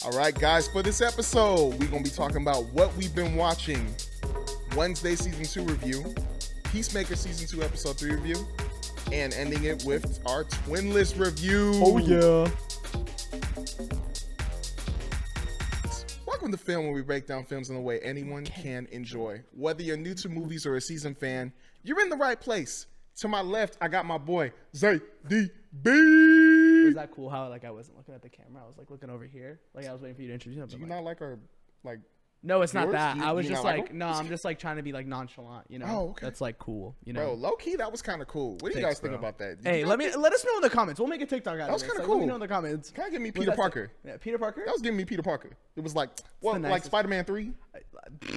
All right, guys, for this episode, we're going to be talking about what we've been watching. Wednesday Season 2 review, Peacemaker Season 2 Episode 3 review, and ending it with our Twinless review. Oh, yeah. Welcome to Film, where we break down films in a way anyone can enjoy. Whether you're new to movies or a seasoned fan, you're in the right place. To my left, I got my boy, ZDB. Was that cool how I wasn't looking at the camera? I was looking over here. I was waiting for you to introduce him. Do you not like our, No, it's not yours? that. I was just like no, I'm just trying to be nonchalant, Oh, okay. That's cool, Bro, low key, that was kind of cool. What do you guys think about that? Hey, let us know in the comments. We'll make a TikTok out of was this. kinda Let me cool. know in the comments. Can I give me Peter Parker? Yeah, Peter Parker? That was giving me Peter Parker. It was like nicest. Spider-Man 3?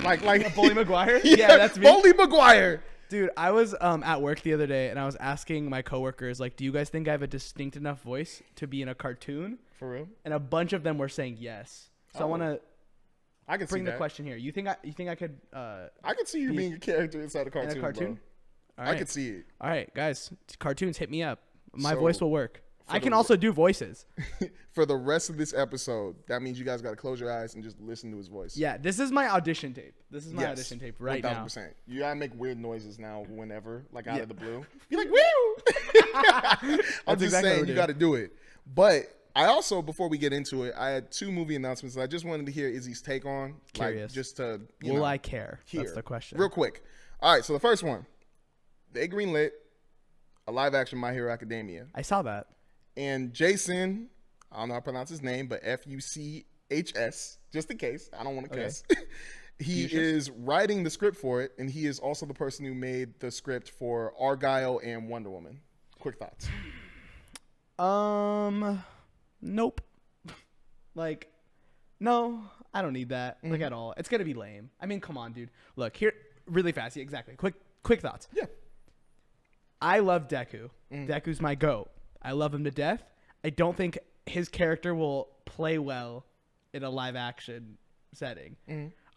like Bully Maguire? Yeah, that's me. Bully Maguire. Dude, I was at work the other day, and I was asking my coworkers, do you guys think I have a distinct enough voice to be in a cartoon? For real? And a bunch of them were saying yes. So I want to bring the question here. You think I could? I could see you being a character inside a cartoon. In a cartoon? Bro. All right. I could see it. All right, guys, cartoons, hit me up. My So, voice will work. I can the- also do voices. For the rest of this episode, that means you guys got to close your eyes and just listen to his voice. Yeah, this is my audition tape. This is my Yes, audition tape right now. 1000%. You gotta make weird noises now whenever, out of the blue. Be like, woo! I'm just exactly what saying, we're you got to do it. But I also, before we get into it, I had two movie announcements that I just wanted to hear Izzy's take on. Curious. Just to, Will I care? hear. That's the question. Real quick. All right, so the first one. They greenlit a live-action My Hero Academia. I saw that. And Jason, I don't know how to pronounce his name, but Fuchs, just in case. I don't want to cuss. He is writing the script for it, and he is also the person who made the script for Argyle and Wonder Woman. Quick thoughts. Nope. No, I don't need that. At all. It's gonna be lame. I mean, come on, dude. Look here, really fast. Yeah, exactly. Quick thoughts. Yeah. I love Deku. Deku's my goat. I love him to death. I don't think his character will play well in a live action setting.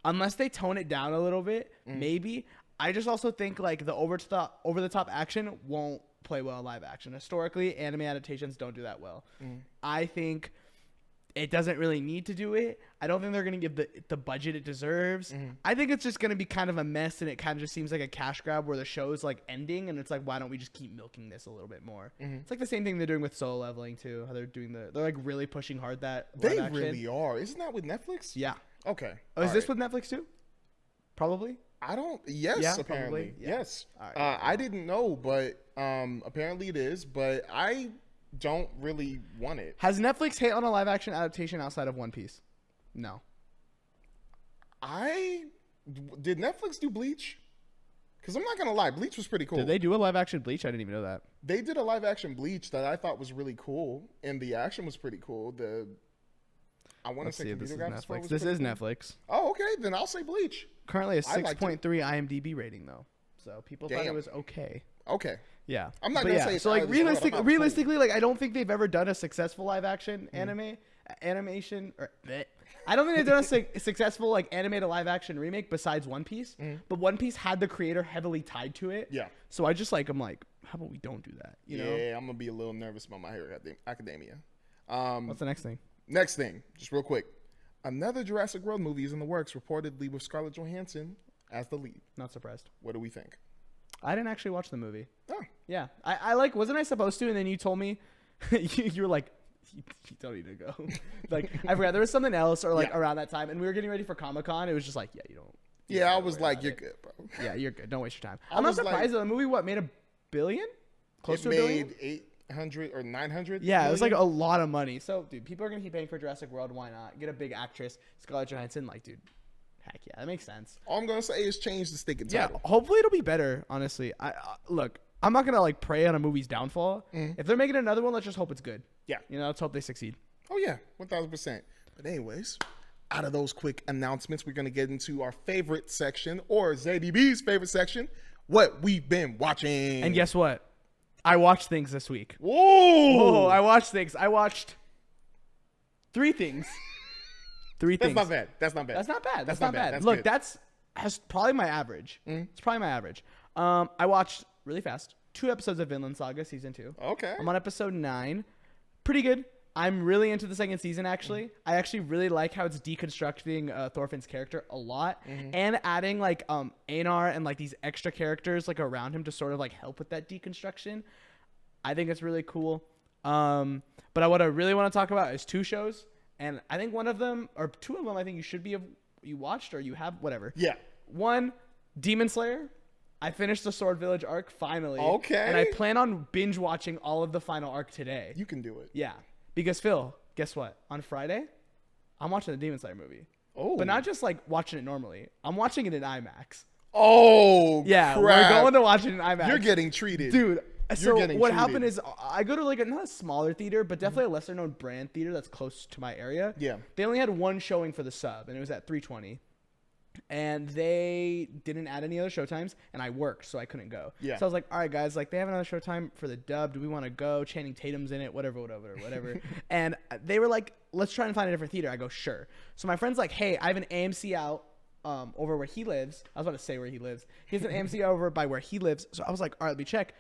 Unless they tone it down a little bit, maybe. I just also think the over the top action won't play well in live action. Historically, anime adaptations don't do that well. I think it doesn't really need to do it. I don't think they're going to give the budget it deserves. I think it's just going to be kind of a mess, and it kind of just seems like a cash grab where the show's ending, and it's why don't we just keep milking this a little bit more? It's the same thing they're doing with Solo Leveling too. How they're doing they're really pushing hard that They live action. really are. Isn't that with Netflix? Yeah. Okay. Oh, is this with Netflix too? Probably. Yes, Yeah, apparently. probably. Yeah. Yes. All right. I didn't know, but apparently it is, but I don't really want it. Has Netflix hit on a live action adaptation outside of One Piece? No. Did Netflix do Bleach? Because I'm not going to lie, Bleach was pretty cool. Did they do a live action Bleach? I didn't even know that. They did a live action Bleach that I thought was really cool, and the action was pretty cool. I want to say this is computer graphics Netflix. was This is pretty cool. Netflix. Oh, okay. Then I'll say Bleach. Currently a I liked 6.3 IMDb rating though, so people thought it was okay. Okay. Yeah, I'm not But gonna say it's so. out of this world. I thought it was Realistically, I don't think they've ever done a successful live action animation. Or I don't think they've done a successful animated live action remake besides One Piece. But One Piece had the creator heavily tied to it. Yeah. So I just I'm how about we don't do that? You know? Yeah, I'm gonna be a little nervous about My Hero Academia. What's the next thing? Next thing, just real quick. Another Jurassic World movie is in the works, reportedly with Scarlett Johansson as the lead. Not surprised. What do we think? I didn't actually watch the movie. Oh, Yeah, I wasn't I supposed to? And then you told me, you were like, you don't need to go. I forgot there was something else or around that time, and we were getting ready for Comic-Con. It was just you don't. yeah, I was like, you're good, bro. Yeah, you're good. Don't waste your time. I I'm not was surprised that the movie made $1 billion, close to $1 billion. It made 800 or 900. Yeah, it was million. a lot of money. So, dude, people are gonna keep paying for Jurassic World. Why not get a big actress, Scarlett Johansson? Dude, heck yeah, that makes sense. All I'm gonna say is change the sticking Yeah, title. hopefully it'll be better. Honestly, look, I'm not gonna pray on a movie's downfall. If they're making another one, let's just hope it's good. Yeah. Let's hope they succeed. Oh yeah, 1000%. But anyways, out of those quick announcements, we're gonna get into our favorite section, or ZDB's favorite section, what we've been watching. And guess what? I watched things this week. Whoa! Oh, I watched things. I watched 3 things. 3 That's things. not bad. That's not bad. That's not bad. That's That's not bad. That's Look, good. that's probably my average. It's probably my average. I watched really fast 2 episodes of Vinland Saga season 2. Okay. I'm on episode 9. Pretty good. I'm really into the second season, actually. I actually really like how it's deconstructing Thorfinn's character a lot and adding, like, Einar and, like, these extra characters, like, around him to sort of, like, help with that deconstruction. I think it's really cool. But what I really want to talk about is 2 shows. And I think one of them, or 2 of them, I think you watched or you have, whatever. Yeah. One, Demon Slayer. I finished the Sword Village arc finally. Okay. And I plan on binge watching all of the final arc today. You can do it. Yeah. Because Phil, guess what? On Friday, I'm watching the Demon Slayer movie. Oh. But not just like watching it normally. I'm watching it in IMAX. Oh, yeah. crap. We're going to watch it in IMAX. You're getting treated. Dude. So what happened treated. is I go to like not a smaller theater, but definitely a lesser known brand theater that's close to my area. Yeah. They only had one showing for the sub, and it was at 3:20. And they didn't add any other showtimes, and I worked, so I couldn't go. Yeah. So I was like, all right, guys, like they have another showtime for the dub. Do we want to go? Channing Tatum's in it, whatever. And they were like, let's try and find a different theater. I go, sure. So my friend's like, hey, I have an AMC out over where he lives. I was about to say where he lives. He has an AMC over by where he lives. So I was like, all right, let me check.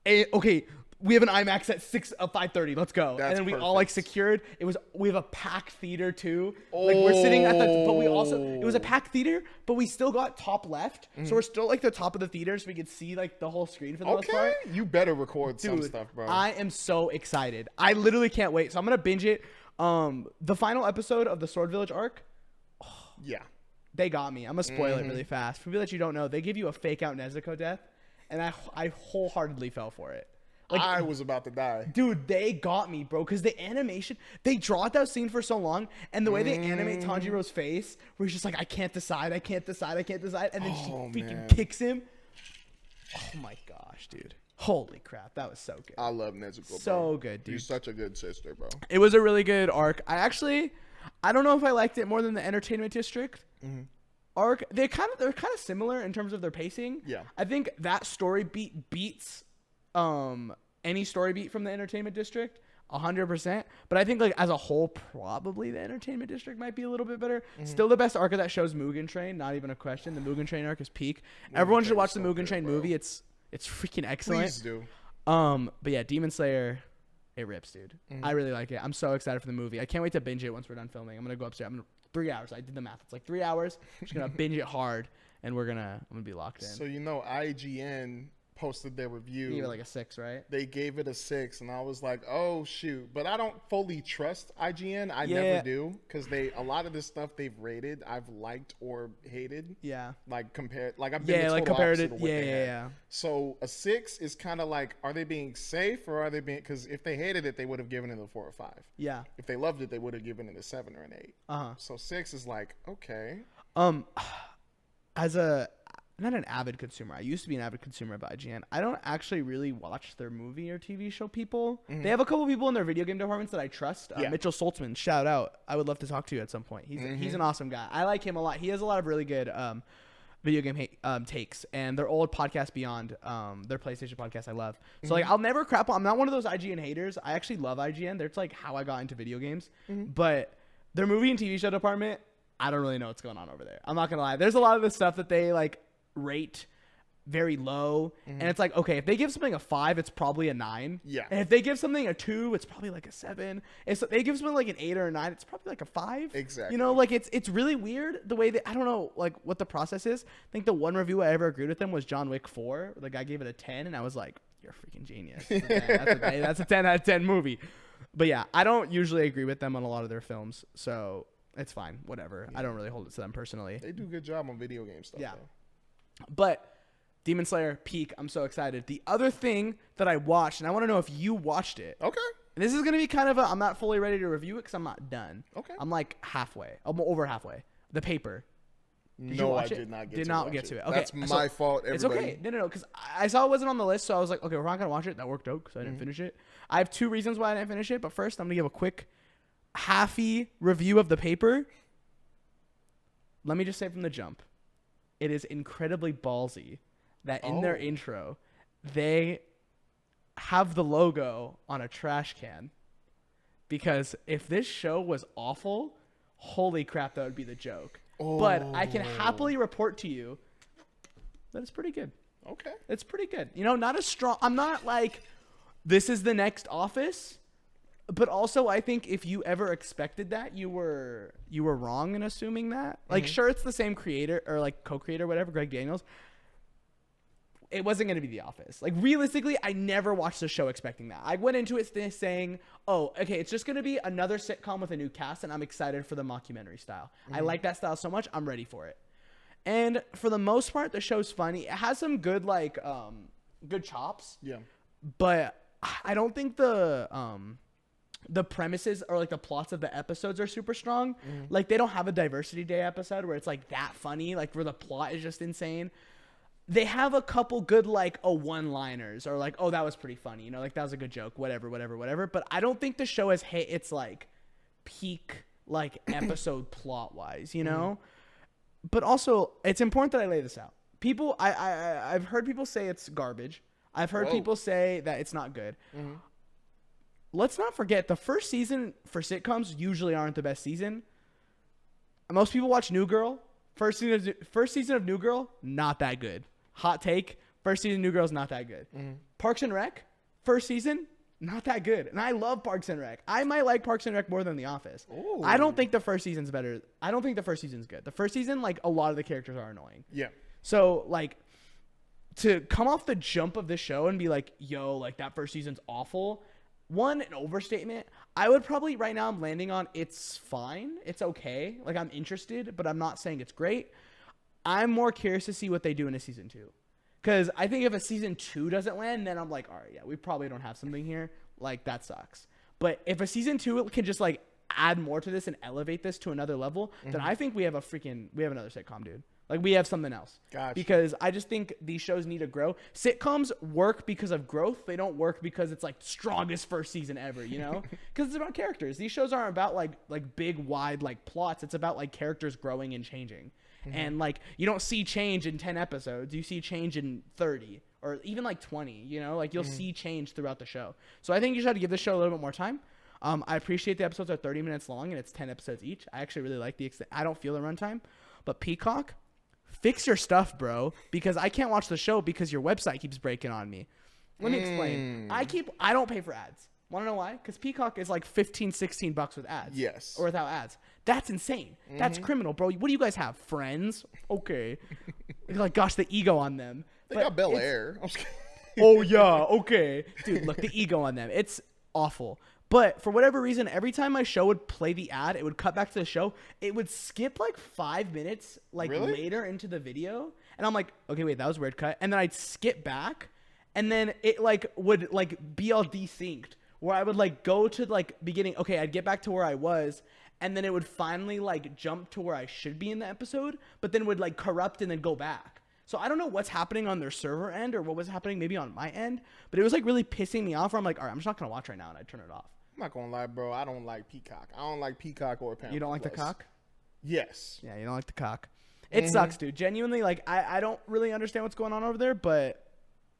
Okay, we have an IMAX at 5:30. Let's go. That's and then we perfect. all like secured. We have a packed theater too. Like we're sitting at the, but we also it was a packed theater, but we still got top left, so we're still like the top of the theater, so we could see like the whole screen for the most part. You better record some Dude, stuff, bro. I am so excited. I literally can't wait. So I'm gonna binge it. The final episode of the Sword Village arc. Yeah. They got me. I'm gonna spoil it really fast. For people that you don't know, they give you a fake out Nezuko death, and I wholeheartedly fell for it. Like, I was about to die. Dude, they got me, bro, because the animation, they draw out that scene for so long, and the way they animate Tanjiro's face, where he's just like, I can't decide, and then she freaking kicks him. Oh my gosh, dude. Holy crap, that was so good. I love Nezuko, bro. So good, dude. You're such a good sister, bro. It was a really good arc. I don't know if I liked it more than the Entertainment District arc. They're kind of similar in terms of their pacing. Yeah. I think that story beats any story beat from the Entertainment District 100%. But I think like as a whole, probably the Entertainment District might be a little bit better. Still the best arc of that show is Mugen Train. Not even a question. The Mugen Train arc is peak. Everyone should watch the Mugen Train movie. It's freaking excellent. Please do. But yeah, Demon Slayer, it rips, dude. I really like it. I'm so excited for the movie. I can't wait to binge it once we're done filming. I'm gonna go upstairs. 3 hours. I did the math. It's like 3 hours. I'm just gonna binge it hard, and I'm gonna be locked in. So IGN posted their review. You gave it like a 6, right? They gave it a 6, and I was like, "Oh shoot!" But I don't fully trust IGN. I never do, because a lot of this stuff they've rated, I've liked or hated. Yeah. Like compared, like I've been the total opposite of what they had. So a 6 is kind of like, are they being safe or are they being? Because if they hated it, they would have given it a 4 or 5. Yeah. If they loved it, they would have given it a 7 or an 8. So 6 is like, okay. As not an avid consumer. I used to be an avid consumer of IGN. I don't actually really watch their movie or TV show people. They have a couple people in their video game departments that I trust. Mitchell Saltzman, shout out. I would love to talk to you at some point. He's an awesome guy. I like him a lot. He has a lot of really good video game takes, and their old podcast Beyond, their PlayStation podcast I love. So like I'll never crap on. I'm not one of those IGN haters. I actually love IGN. That's like how I got into video games. But their movie and TV show department, I don't really know what's going on over there. I'm not gonna lie. There's a lot of the stuff that they like rate very low, and it's like, okay, if they give something a 5, it's probably a 9. Yeah. And if they give something a 2, it's probably like a 7. If they give something like an 8 or a 9, it's probably like a 5. Exactly. You know, like it's really weird the way that, I don't know like what the process is. I think the one review I ever agreed with them was John Wick 4. The guy gave it a 10, and I was like, you're a freaking genius. That's a 10 out of 10 movie. But yeah, I don't usually agree with them on a lot of their films, so it's fine, whatever. I don't really hold it to them personally. They do a good job on video game stuff. Yeah. Though. But Demon Slayer, peak. I'm so excited. The other thing that I watched, and I want to know if you watched it. Okay. And this is going to be kind of I'm not fully ready to review it because I'm not done. Okay. I'm like halfway. I'm over halfway. The Paper. No, I did not get to it. Okay. That's my fault, everybody. It's okay. No, because I saw it wasn't on the list, so I was like, okay, we're not going to watch it. That worked out because I didn't finish it. I have 2 reasons why I didn't finish it, but first I'm going to give a quick halfy review of The Paper. Let me just say from the jump. It is incredibly ballsy that in their intro, they have the logo on a trash can. Because if this show was awful, holy crap, that would be the joke. But I can happily report to you that it's pretty good. Okay. It's pretty good. You know, not as strong. I'm not like, this is the next Office. But also, I think if you ever expected that, you were wrong in assuming that. Like, sure, it's the same creator or like co-creator, whatever, Greg Daniels. It wasn't going to be The Office. Like, realistically, I never watched the show expecting that. I went into it saying, oh, okay, it's just going to be another sitcom with a new cast, and I'm excited for the mockumentary style. I like that style so much, I'm ready for it. And for the most part, the show's funny. It has some good, like, good chops. Yeah. But I don't think the premises or, like, the plots of the episodes are super strong. Like, they don't have a Diversity Day episode where it's, like, that funny, like, where the plot is just insane. They have a couple good, like, one-liners or, like, oh, that was pretty funny. You know, like, that was a good joke, whatever. But I don't think the show has hit its, like, peak, like, episode plot-wise, you know? But also, it's important that I lay this out. People, I've heard people say it's garbage. I've heard people say that it's not good. Let's not forget, the first season for sitcoms usually aren't the best season. Most people watch New Girl. First season of New Girl, not that good. Hot take, first season of New Girl is not that good. Parks and Rec, first season, not that good. And I love Parks and Rec. I might like Parks and Rec more than The Office. Ooh. I don't think the first season's better. I don't think the first season's good. The first season, like, a lot of the characters are annoying. Yeah. So, like, to come off the jump of this show and be like, yo, like, that first season's awful. One, an overstatement. I would probably, right now, I'm landing on it's fine. It's okay. Like, I'm interested, but I'm not saying it's great. I'm more curious to see what they do in a season 2. Because I think if a season 2 doesn't land, then I'm like, all right, yeah, we probably don't have something here. Like, that sucks. But if a season 2 can just, like, add more to this and elevate this to another level, then I think we have another sitcom, dude. Like, we have something else. Gotcha. Because I just think these shows need to grow. Sitcoms work because of growth. They don't work because it's, like, strongest first season ever, you know? Because it's about characters. These shows aren't about, like big, wide, like, plots. It's about, like, characters growing and changing. And, like, you don't see change in 10 episodes. You see change in 30 or even, like, 20, you know? Like, you'll see change throughout the show. So I think you should have to give this show a little bit more time. I appreciate the episodes are 30 minutes long and it's 10 episodes each. I actually really like I don't feel the runtime. But Peacock, fix your stuff, bro, because I can't watch the show because your website keeps breaking on me. Let me explain. I don't pay for ads. Want to know why? Because Peacock is like $15-$16 with ads. Yes. Or without ads. That's insane. That's criminal, bro. What do you guys have? Friends? Okay. Like, gosh, the ego on them. They got Bel Air. Oh, yeah. Okay. Dude, look, the ego on them. It's awful. But for whatever reason, every time my show would play the ad, it would cut back to the show. It would skip like 5 minutes like later into the video. And I'm like, okay, wait, that was a weird cut. And then I'd skip back. And then it like would like be all desynced. Where I would like go to like beginning. Okay, I'd get back to where I was. And then it would finally like jump to where I should be in the episode. But then would like corrupt and then go back. So I don't know what's happening on their server end or what was happening maybe on my end. But it was like really pissing me off where I'm like, all right, I'm just not going to watch right now. And I'd turn it off. I'm not gonna lie, bro. I don't like Peacock. I don't like Peacock or Paramount. You don't like Plus. the cock? Yes. Yeah, you don't like the cock. It sucks, dude. Genuinely, like, I don't really understand what's going on over there, but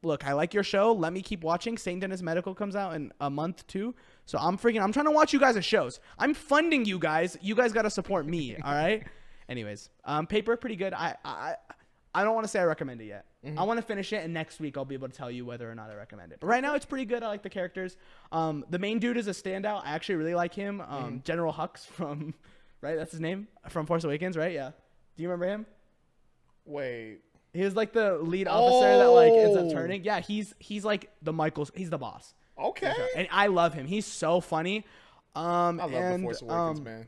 look, I like your show. Let me keep watching. St. Dennis Medical comes out in a month, too. So I'm trying to watch you guys' shows. I'm funding you guys. You guys got to support me, all right? Anyways, Paper, pretty good. I don't want to say I recommend it yet. I want to finish it, and next week I'll be able to tell you whether or not I recommend it. But right now, it's pretty good. I like the characters. The main dude is a standout. I actually really like him. General Hux from, right? That's his name? From Force Awakens, right? Yeah. Do you remember him? Wait. He was like the lead officer that like ends up turning. Yeah, he's like he's the boss. Okay. And I love him. He's so funny. I love the Force Awakens, man.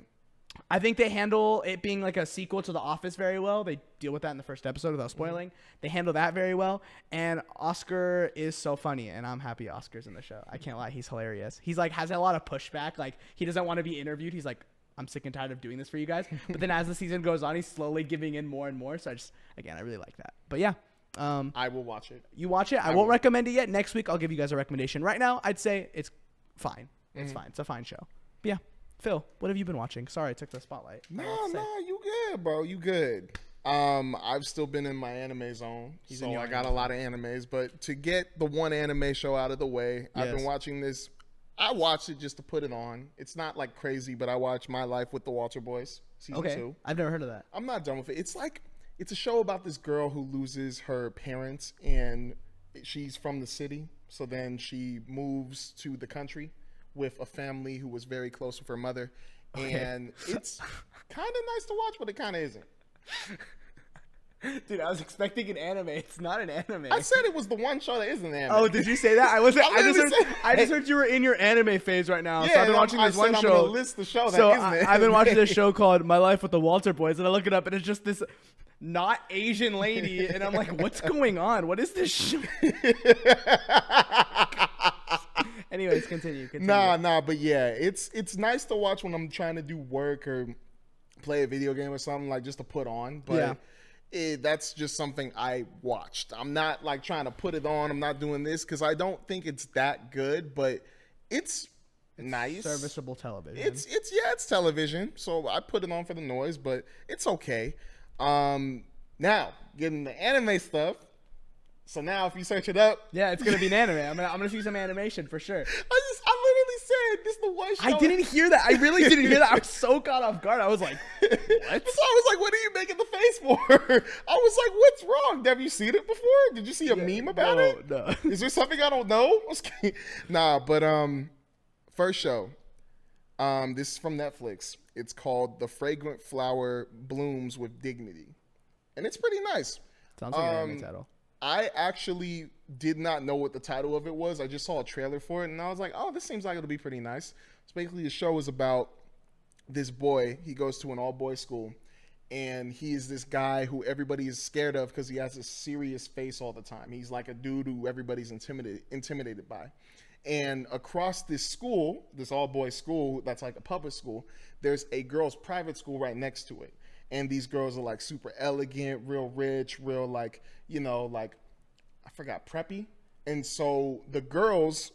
I think they handle it being like a sequel to The Office very well. They deal with that in the first episode without spoiling. They handle that very well. And Oscar is so funny, and I'm happy Oscar's in the show. I can't lie. He's hilarious. He's like has a lot of pushback. Like he doesn't want to be interviewed. He's like, I'm sick and tired of doing this for you guys. But then as the season goes on, he's slowly giving in more and more. So I really like that. But yeah. I will watch it. You watch it? I won't recommend it yet. Next week, I'll give you guys a recommendation. Right now, I'd say it's fine. It's fine. It's a fine show. But yeah. Phil, what have you been watching? Sorry, I took the spotlight. No, you good, bro. You good. I've still been in my anime zone, so I got a lot of animes. But to get the one anime show out of the way, I've been watching this. I watched it just to put it on. It's not like crazy, but I watched My Life with the Walter Boys season 2. I've never heard of that. I'm not done with it. It's a show about this girl who loses her parents, and she's from the city, so then she moves to the country with a family who was very close with her mother. And it's kind of nice to watch, but it kind of isn't. Dude, I was expecting an anime. It's not an anime. I said it was the one show that isn't an anime. Oh, did you say that? I wasn't. I just heard you were in your anime phase right now. Yeah, so I've been watching this one show. I'm gonna list the show that so isn't it. I've been watching this show called My Life with the Walter Boys, and I look it up, and it's just this not Asian lady, and I'm like, what's going on? What is this show? Anyways, continue. Nah, but yeah, it's nice to watch when I'm trying to do work or play a video game or something, like just to put on. But that's just something I watched. I'm not like trying to put it on. I'm not doing this because I don't think it's that good, but it's nice. Serviceable television. It's television. So I put it on for the noise, but it's okay. Now getting the anime stuff. So now if you search it up, it's gonna be an anime. I'm gonna see some animation for sure. I literally said this is the one show. I didn't hear that. I really didn't hear that. I was so caught off guard. I was like, what? So I was like, what are you making the face for? I was like, what's wrong? Have you seen it before? Did you see a meme about it? No. Is there something I don't know? Nah, but first show. This is from Netflix. It's called The Fragrant Flower Blooms with Dignity. And it's pretty nice. Sounds like an anime title. I actually did not know what the title of it was. I just saw a trailer for it, and I was like, oh, this seems like it'll be pretty nice. So basically, the show is about this boy. He goes to an all-boys school, and he is this guy who everybody is scared of because he has a serious face all the time. He's like a dude who everybody's intimidated by. And across this school, this all-boys school that's like a public school, there's a girls' private school right next to it. And these girls are like super elegant, real rich, real like, like, I forgot, preppy. And so the girls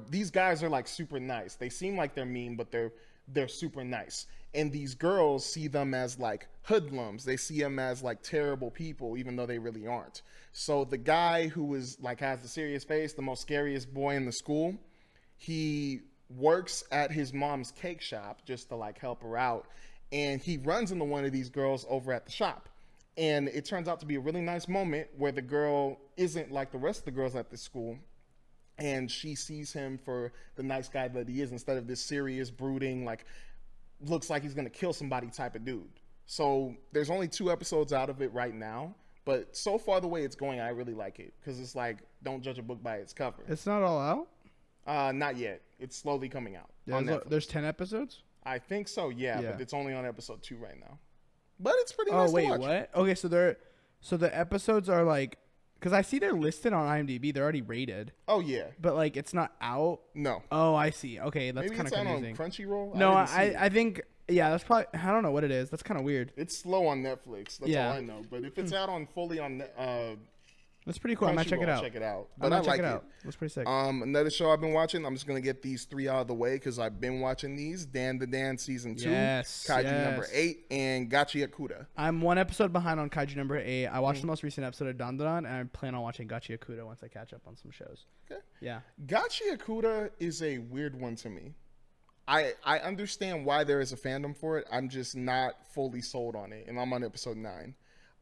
these guys are like super nice. They seem like they're mean, but they're super nice. And these girls see them as like hoodlums. They see them as like terrible people, even though they really aren't. So the guy who is like has the serious face, the most scariest boy in the school, he works at his mom's cake shop just to like help her out. And he runs into one of these girls over at the shop. And it turns out to be a really nice moment where the girl isn't like the rest of the girls at the school. And she sees him for the nice guy that he is instead of this serious, brooding, like, looks like he's going to kill somebody type of dude. So there's only 2 episodes out of it right now. But so far the way it's going, I really like it. Because it's like, don't judge a book by its cover. It's not all out? Not yet. It's slowly coming out. There's 10 episodes? I think so, yeah, but it's only on episode 2 right now. But it's pretty nice to watch. Oh, wait, what? Okay, so the episodes are like, because I see they're listed on IMDb. They're already rated. Oh, yeah. But, like, it's not out? No. Oh, I see. Okay, that's kind of confusing. Maybe it's out on Crunchyroll? No, I think, that's probably, I don't know what it is. That's kind of weird. It's slow on Netflix. That's all I know. But if it's out fully on that's pretty cool. I might check it out. Check it out. But I like it. That's pretty sick. Another show I've been watching. I'm just gonna get these 3 out of the way because I've been watching these. Dan the Dan season 2, Kaiju number 8, and Gachi Akuda. I'm 1 episode behind on Kaiju number 8. I watched the most recent episode of Dandadan, and I plan on watching Gachi Akuda once I catch up on some shows. Okay. Yeah. Gachi Akuda is a weird one to me. I understand why there is a fandom for it. I'm just not fully sold on it, and I'm on episode 9.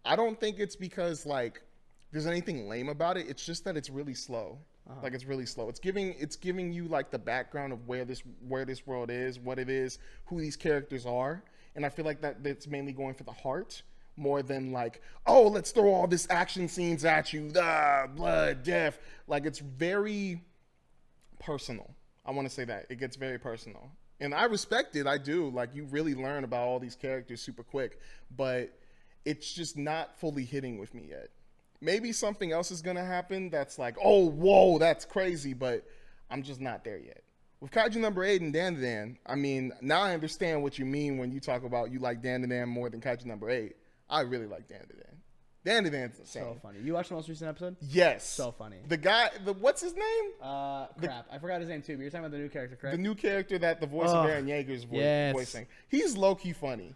I don't think it's because like there's anything lame about it. It's just that it's really slow. Like it's really slow. It's giving you like the background of where this world is, what it is, who these characters are, and I feel like that's mainly going for the heart more than like, oh, let's throw all this action scenes at you, blood, death. Like it's very personal. I want to say that it gets very personal, and I respect it. I do. Like you really learn about all these characters super quick, but it's just not fully hitting with me yet. Maybe something else is going to happen that's like, oh, whoa, that's crazy, but I'm just not there yet. With Kaiju number 8 and Dan, I mean, now I understand what you mean when you talk about you like Dan more than Kaiju number 8. I really like Dan. Dan's insane. So funny. You watched the most recent episode? Yes. So funny. The guy, what's his name? Crap. I forgot his name too, but you're talking about the new character, correct? The new character that the voice of Eren Yeager's voicing. He's low-key funny.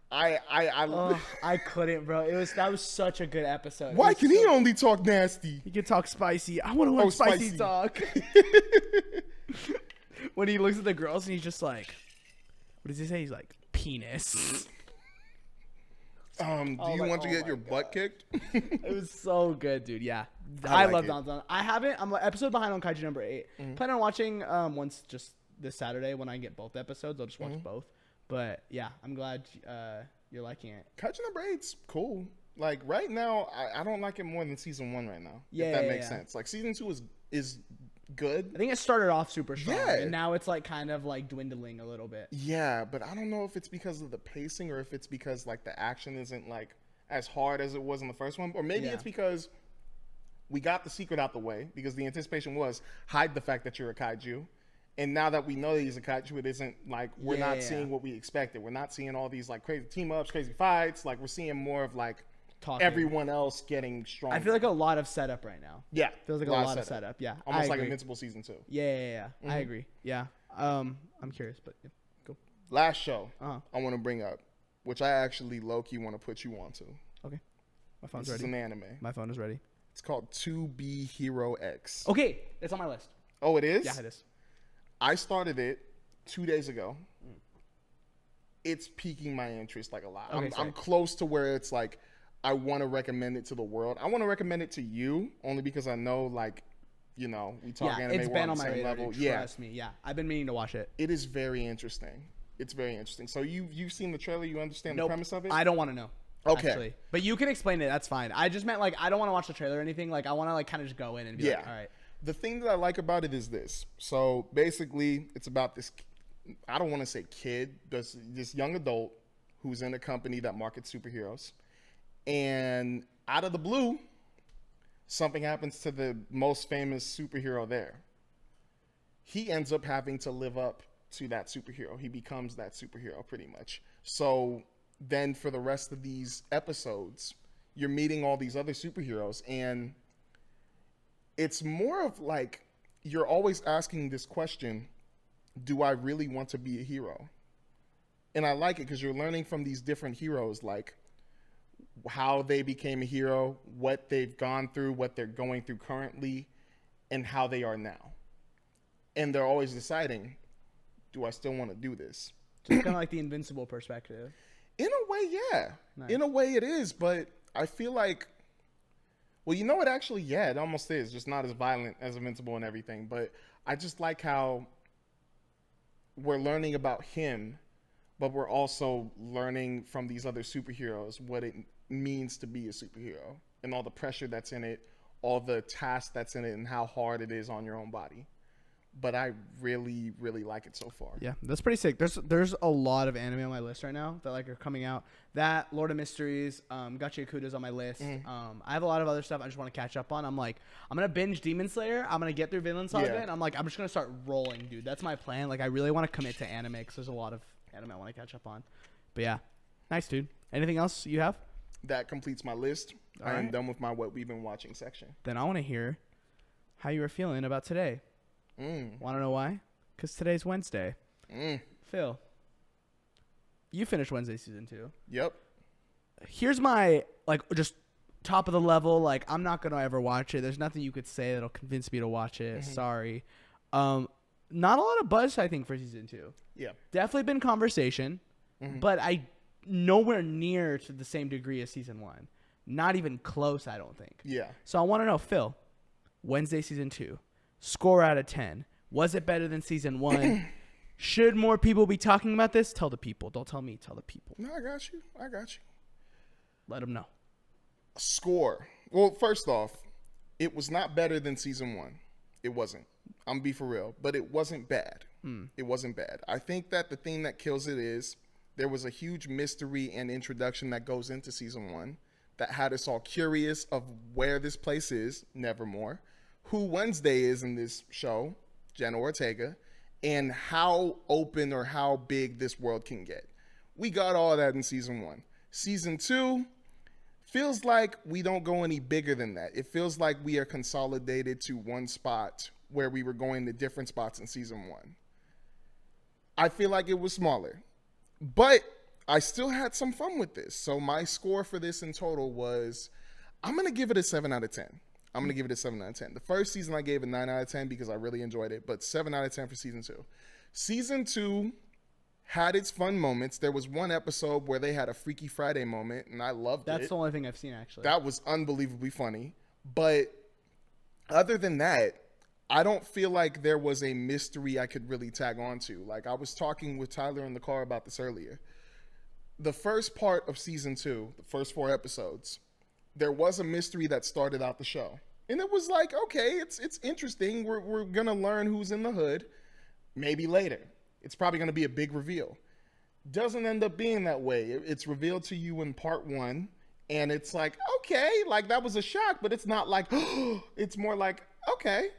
I couldn't, bro. That was such a good episode. Why can he only talk nasty? He can talk spicy. I want to learn spicy talk. When he looks at the girls and he's just like, what does he say? He's like, penis. Do you want to get your butt kicked? It was so good, dude. Yeah, I love Danzan. I haven't. I'm an episode behind on Kaiju number 8. Plan on watching once just this Saturday when I get both episodes. I'll just watch both. But yeah, I'm glad you're liking it. Kaiju number 8's cool. Like right now, I don't like it more than season 1 right now. Yeah, if that makes sense. Like season 2 is good. I think it started off super strong, and now it's like kind of like dwindling a little bit. Yeah, but I don't know if it's because of the pacing or if it's because like the action isn't like as hard as it was in the first one, or maybe it's because we got the secret out the way because the anticipation was hide the fact that you're a kaiju. And now that we know that he's a kaiju, it isn't like we're not seeing what we expected. We're not seeing all these like crazy team ups, crazy fights. Like we're seeing more of like everyone else getting stronger. I feel like a lot of setup right now. Yeah, feels like a lot of setup. Yeah, almost like Invincible season 2. Yeah. I agree. Yeah, I'm curious, but yeah, cool. Last show I want to bring up, which I actually low-key want to put you onto. Okay, my phone's ready. This is an anime. My phone is ready. It's called 2B Hero X. Okay, it's on my list. Oh, it is? Yeah, it is. I started it 2 days ago. It's piquing my interest like a lot. Okay, I'm close to where it's like I want to recommend it to the world. I want to recommend it to you only because I know like, you know, we talk anime. It's been on my radar. level. Trust me. Yeah, I've been meaning to watch it. It is very interesting. It's very interesting. So you've seen the trailer. You understand the premise of it? I don't want to know. Okay. Actually. But you can explain it. That's fine. I just meant like I don't want to watch the trailer or anything. Like I want to like kind of just go in and be like, all right. The thing that I like about it is this. So basically, it's about this, I don't want to say kid, this young adult who's in a company that markets superheroes. And out of the blue, something happens to the most famous superhero there. He ends up having to live up to that superhero. He becomes that superhero pretty much. So then for the rest of these episodes, you're meeting all these other superheroes, and it's more of like you're always asking this question, do I really want to be a hero? And I like it because you're learning from these different heroes, like how they became a hero, what they've gone through, what they're going through currently, and how they are now. And they're always deciding, do I still want to do this? So it's kind of like the Invincible perspective. In a way, yeah. Nice. In a way it is, but I feel like, well, you know what? Actually, yeah, it almost is. Just not as violent as Invincible and everything. But I just like how we're learning about him, but we're also learning from these other superheroes what it means to be a superhero and all the pressure that's in it, all the tasks that's in it, and how hard it is on your own body. But I really, really like it so far. Yeah, that's pretty sick. There's a lot of anime on my list right now that like are coming out. That Lord of Mysteries, Gacha Yakuda's on my list. I have a lot of other stuff I just want to catch up on. I'm gonna binge Demon Slayer. I'm gonna get through Vinland Saga, and I'm just gonna start rolling, dude. That's my plan. Like I really want to commit to anime because there's a lot of anime I want to catch up on. But yeah, nice, dude. Anything else you have? That completes my list. I am done with my what we've been watching section. Then I want to hear how you were feeling about today. Want to know why? Because today's Wednesday. Phil, you finished Wednesday season 2. Yep. Here's my just top of the level. I'm not gonna ever watch it. There's nothing you could say that'll convince me to watch it. Sorry. Not a lot of buzz, I think, for season 2. Yeah. Definitely been conversation, but I nowhere near to the same degree as season 1. Not even close, I don't think. Yeah. So I want to know, Phil, Wednesday season 2. Score out of 10. Was it better than season 1? Should more people be talking about this? Tell the people. Don't tell me. Tell the people. No, I got you. Let them know. Score. Well, first off, it was not better than season 1. It wasn't. I'm going to be for real. But it wasn't bad. It wasn't bad. I think that the thing that kills it is there was a huge mystery and introduction that goes into season 1 that had us all curious of where this place is, Nevermore, who Wednesday is in this show, Jenna Ortega, and how open or how big this world can get. We got all that in season 1. Season 2 feels like we don't go any bigger than that. It feels like we are consolidated to one spot where we were going to different spots in season 1. I feel like it was smaller, but I still had some fun with this. So my score for this in total was, I'm going to give it a 7 out of 10. I'm going to give it a 7 out of 10. The first season I gave a 9 out of 10 because I really enjoyed it, but 7 out of 10 for season 2. Season 2 had its fun moments. There was one episode where they had a Freaky Friday moment, and I loved it. That's the only thing I've seen, actually. That was unbelievably funny. But other than that, I don't feel like there was a mystery I could really tag on to. Like, I was talking with Tyler in the car about this earlier. The first part of season 2, the first 4 episodes, there was a mystery that started out the show. And it was like, okay, it's interesting. We're going to learn who's in the hood. Maybe later. It's probably going to be a big reveal. Doesn't end up being that way. It's revealed to you in part 1. And it's like, okay, like that was a shock. But it's not like, it's more like, okay.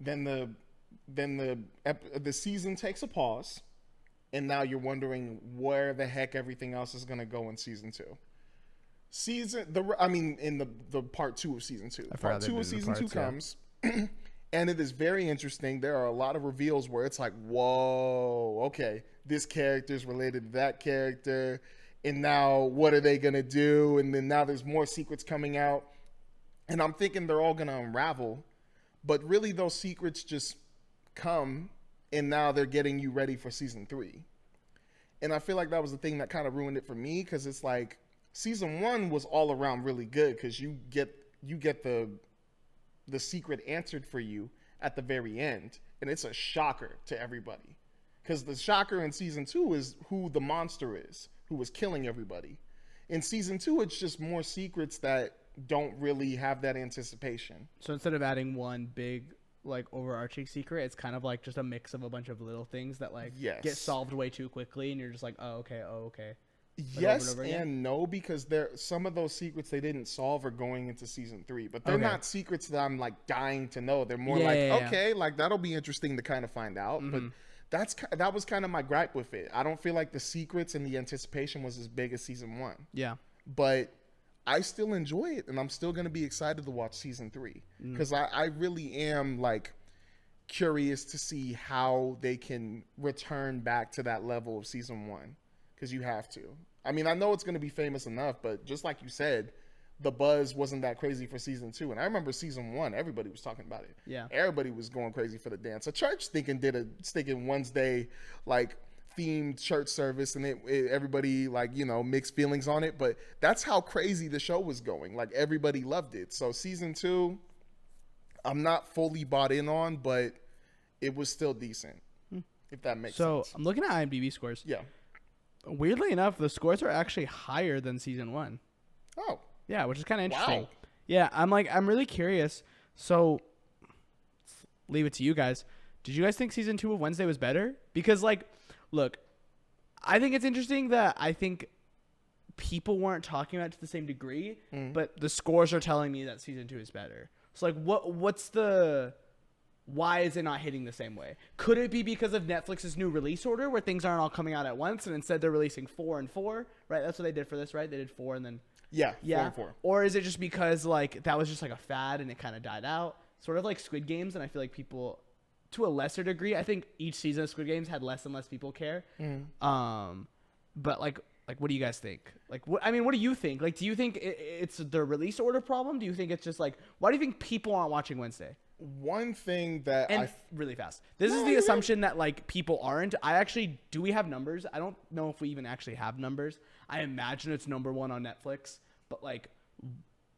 Then the season takes a pause. And now you're wondering where the heck everything else is going to go in season 2. In the part 2 of season 2. Part 2 of season 2 comes, and it is very interesting. There are a lot of reveals where it's like, whoa, okay, this character is related to that character, and now what are they gonna do? And then now there's more secrets coming out, and I'm thinking they're all gonna unravel, but really those secrets just come, and now they're getting you ready for season 3. And I feel like that was the thing that kind of ruined it for me, because it's like, season 1 was all around really good because you get the secret answered for you at the very end, and it's a shocker to everybody. Because the shocker in season 2 is who the monster is, who was killing everybody. In season 2, it's just more secrets that don't really have that anticipation. So instead of adding one big, like, overarching secret, it's kind of like just a mix of a bunch of little things that, like, get solved way too quickly, and you're just like, oh, okay. Like yes and no, because some of those secrets they didn't solve are going into season 3, but they're not secrets that I'm like dying to know. They're more like that'll be interesting to kind of find out. Mm-hmm. But that was kind of my gripe with it. I don't feel like the secrets and the anticipation was as big as season 1. Yeah, but I still enjoy it, and I'm still going to be excited to watch season 3 because I really am like curious to see how they can return back to that level of season 1, because you have to. I mean, I know it's going to be famous enough, but just like you said, the buzz wasn't that crazy for season 2. And I remember season 1, everybody was talking about it. Yeah. Everybody was going crazy for the dance. A church did a stinking Wednesday, like, themed church service, and everybody, like, you know, mixed feelings on it. But that's how crazy the show was going. Like, everybody loved it. So season 2, I'm not fully bought in on, but it was still decent, if that makes sense. So I'm looking at IMDb scores. Yeah. Weirdly enough, the scores are actually higher than season 1. Oh. Yeah, which is kind of interesting. Wow. Yeah, I'm really curious. So, leave it to you guys. Did you guys think season 2 of Wednesday was better? Because, like, look, I think it's interesting that I think people weren't talking about it to the same degree, but the scores are telling me that season 2 is better. So, like, what's the... Why is it not hitting the same way? Could it be because of Netflix's new release order where things aren't all coming out at once and instead they're releasing 4 and 4, right? That's what they did for this, right? They did 4 and then... Yeah, 4 and 4. Or is it just because, like, that was just, like, a fad and it kind of died out? Sort of like Squid Games, and I feel like people, to a lesser degree, I think each season of Squid Games had less and less people care. But, like, what do you guys think? Like, what do you think? Like, do you think it's the release order problem? Do you think it's just, like, why do you think people aren't watching Wednesday? One thing that really fast. This is the assumption that, like, people aren't. Do we have numbers? I don't know if we even actually have numbers. I imagine it's number 1 on Netflix, but, like,